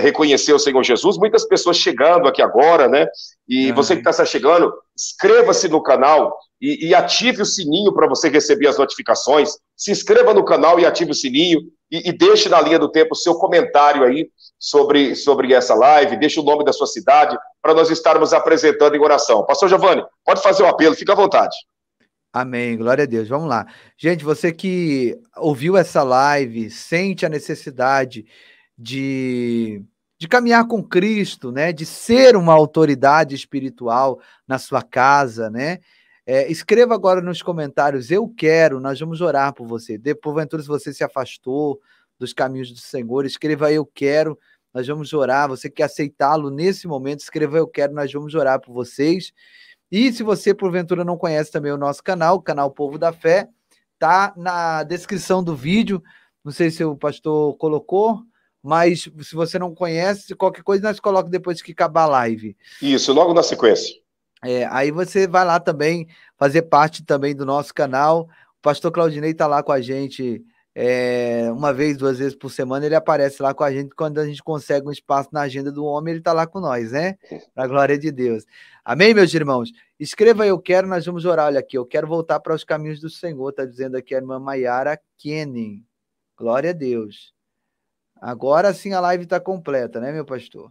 reconhecer o Senhor Jesus. Muitas pessoas chegando aqui agora, né? E você que está chegando, inscreva-se no canal e ative o sininho para você receber as notificações. Se inscreva no canal e ative o sininho e deixe na linha do tempo o seu comentário aí sobre essa live, deixe o nome da sua cidade para nós estarmos apresentando em oração. Pastor Giovanni, pode fazer o apelo, fica à vontade. Amém, glória a Deus. Vamos lá. Gente, você que ouviu essa live, sente a necessidade de caminhar com Cristo, né? De ser uma autoridade espiritual na sua casa, né? Escreva agora nos comentários, eu quero, nós vamos orar por você. Porventura, se você se afastou dos caminhos do Senhor, escreva eu quero, nós vamos orar. Você quer aceitá-lo nesse momento, escreva eu quero, nós vamos orar por vocês. E se você, porventura, não conhece também o nosso canal, o canal Povo da Fé, tá na descrição do vídeo. Não sei se o pastor colocou, mas se você não conhece, qualquer coisa nós colocamos depois que acabar a live. Isso, logo na sequência. Aí você vai lá também, fazer parte também do nosso canal. O pastor Claudinei está lá com a gente uma vez, 2 vezes por semana, ele aparece lá com a gente. Quando a gente consegue um espaço na agenda do homem, ele está lá com nós, né? Para a glória de Deus. Amém, meus irmãos? Escreva eu quero, nós vamos orar. Olha aqui, eu quero voltar para os caminhos do Senhor, está dizendo aqui a irmã Maiara Kenning. Glória a Deus. Agora sim a live está completa, né, meu pastor?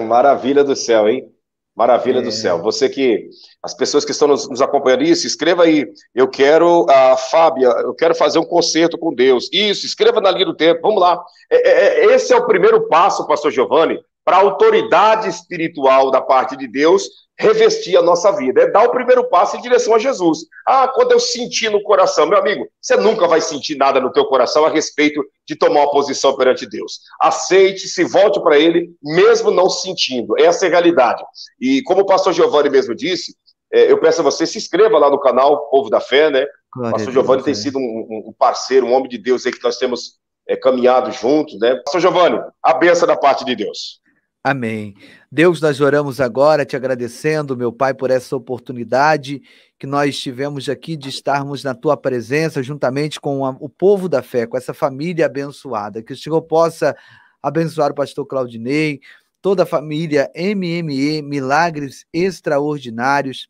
Maravilha do céu, hein? Maravilha do céu. Você que, as pessoas que estão nos acompanhando, isso, escreva aí, eu quero, a Fábia, eu quero fazer um concerto com Deus. Isso, escreva na linha do tempo, vamos lá. Esse é o primeiro passo, pastor Giovanni, para a autoridade espiritual da parte de Deus revestir a nossa vida. É dar o primeiro passo em direção a Jesus. Quando eu sentir no coração, meu amigo, você nunca vai sentir nada no teu coração a respeito de tomar uma posição perante Deus. Aceite, se volte para Ele, mesmo não sentindo. Essa é a realidade. E como o pastor Giovanni mesmo disse, eu peço a você, se inscreva lá no canal Povo da Fé, né? O pastor Giovanni tem sido um parceiro, um homem de Deus aí que nós temos caminhado juntos, né? Pastor Giovanni, a bênção da parte de Deus. Amém. Deus, nós oramos agora te agradecendo, meu Pai, por essa oportunidade que nós tivemos aqui de estarmos na tua presença, juntamente com o povo da fé, com essa família abençoada. Que o Senhor possa abençoar o pastor Claudinei, toda a família MME, Milagres Extraordinários.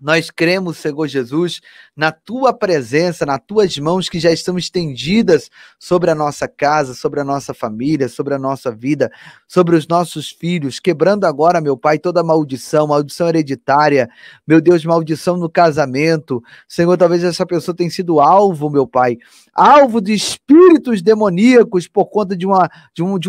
Nós cremos, Senhor Jesus, na tua presença, nas tuas mãos que já estão estendidas sobre a nossa casa, sobre a nossa família, sobre a nossa vida, sobre os nossos filhos, quebrando agora, meu Pai, toda maldição hereditária, meu Deus, maldição no casamento. Senhor, talvez essa pessoa tenha sido alvo, meu Pai, alvo de espíritos demoníacos por conta de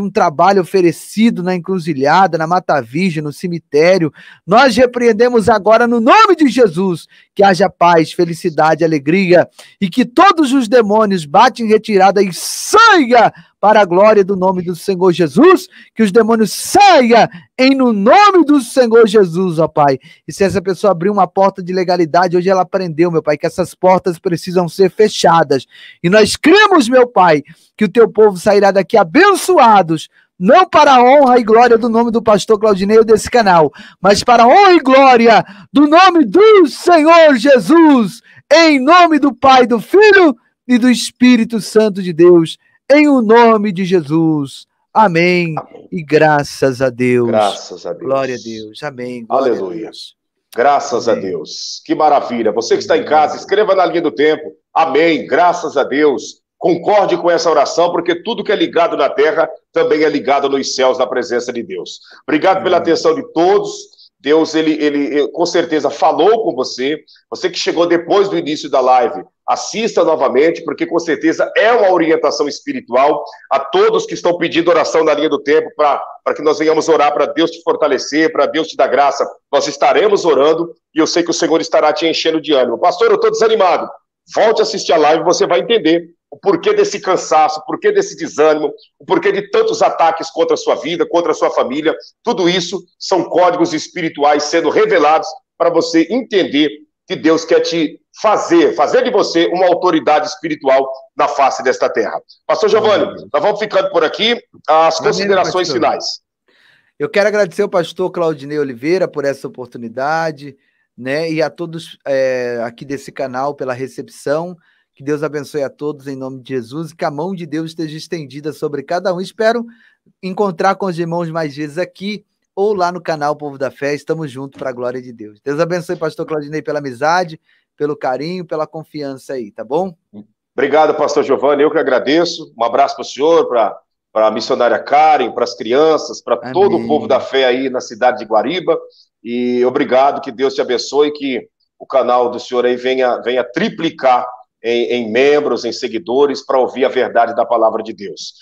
um trabalho oferecido na encruzilhada, na Mata Virgem, no cemitério. Nós repreendemos agora no nome de Jesus, que haja paz, felicidade, alegria, e que todos os demônios batem em retirada e saia para a glória do nome do Senhor Jesus, que os demônios saiam no nome do Senhor Jesus, ó Pai. E se essa pessoa abrir uma porta de legalidade, hoje ela aprendeu, meu Pai, que essas portas precisam ser fechadas. E nós cremos, meu Pai, que o teu povo sairá daqui abençoados, não para a honra e glória do nome do pastor Claudinei ou desse canal, mas para a honra e glória do nome do Senhor Jesus, em nome do Pai, do Filho e do Espírito Santo de Deus, em o nome de Jesus. Amém. Amém. E graças a Deus. Graças a Deus. Glória a Deus. Amém. Glória Aleluia. A Deus. Graças Amém. A Deus. Que maravilha. Você que está em casa, escreva na linha do tempo. Amém. Graças a Deus. Concorde com essa oração, porque tudo que é ligado na terra também é ligado nos céus, na presença de Deus. Obrigado pela atenção de todos. Deus, ele com certeza falou com você. Você que chegou depois do início da live, assista novamente, porque com certeza é uma orientação espiritual. A todos que estão pedindo oração na linha do tempo, para que nós venhamos orar, para Deus te fortalecer, para Deus te dar graça, nós estaremos orando, e eu sei que o Senhor estará te enchendo de ânimo. Pastor, eu estou desanimado. Volte a assistir a live, você vai entender o porquê desse cansaço, o porquê desse desânimo, o porquê de tantos ataques contra a sua vida, contra a sua família. Tudo isso são códigos espirituais sendo revelados para você entender que Deus quer te fazer de você uma autoridade espiritual na face desta terra. Pastor Giovanni, nós vamos ficando por aqui. As considerações finais. Eu quero agradecer ao pastor Claudinei Oliveira por essa oportunidade, né, e a todos aqui desse canal pela recepção. Que Deus abençoe a todos em nome de Jesus e que a mão de Deus esteja estendida sobre cada um. Espero encontrar com os irmãos mais vezes aqui ou lá no canal Povo da Fé. Estamos juntos para a glória de Deus. Deus abençoe, pastor Claudinei, pela amizade, pelo carinho, pela confiança aí, tá bom? Obrigado, pastor Giovanni, eu que agradeço. Um abraço para o senhor, para a missionária Karen, para as crianças, para todo o povo da fé aí na cidade de Guariba. E obrigado, que Deus te abençoe, que o canal do senhor aí venha triplicar em membros, em seguidores, para ouvir a verdade da palavra de Deus.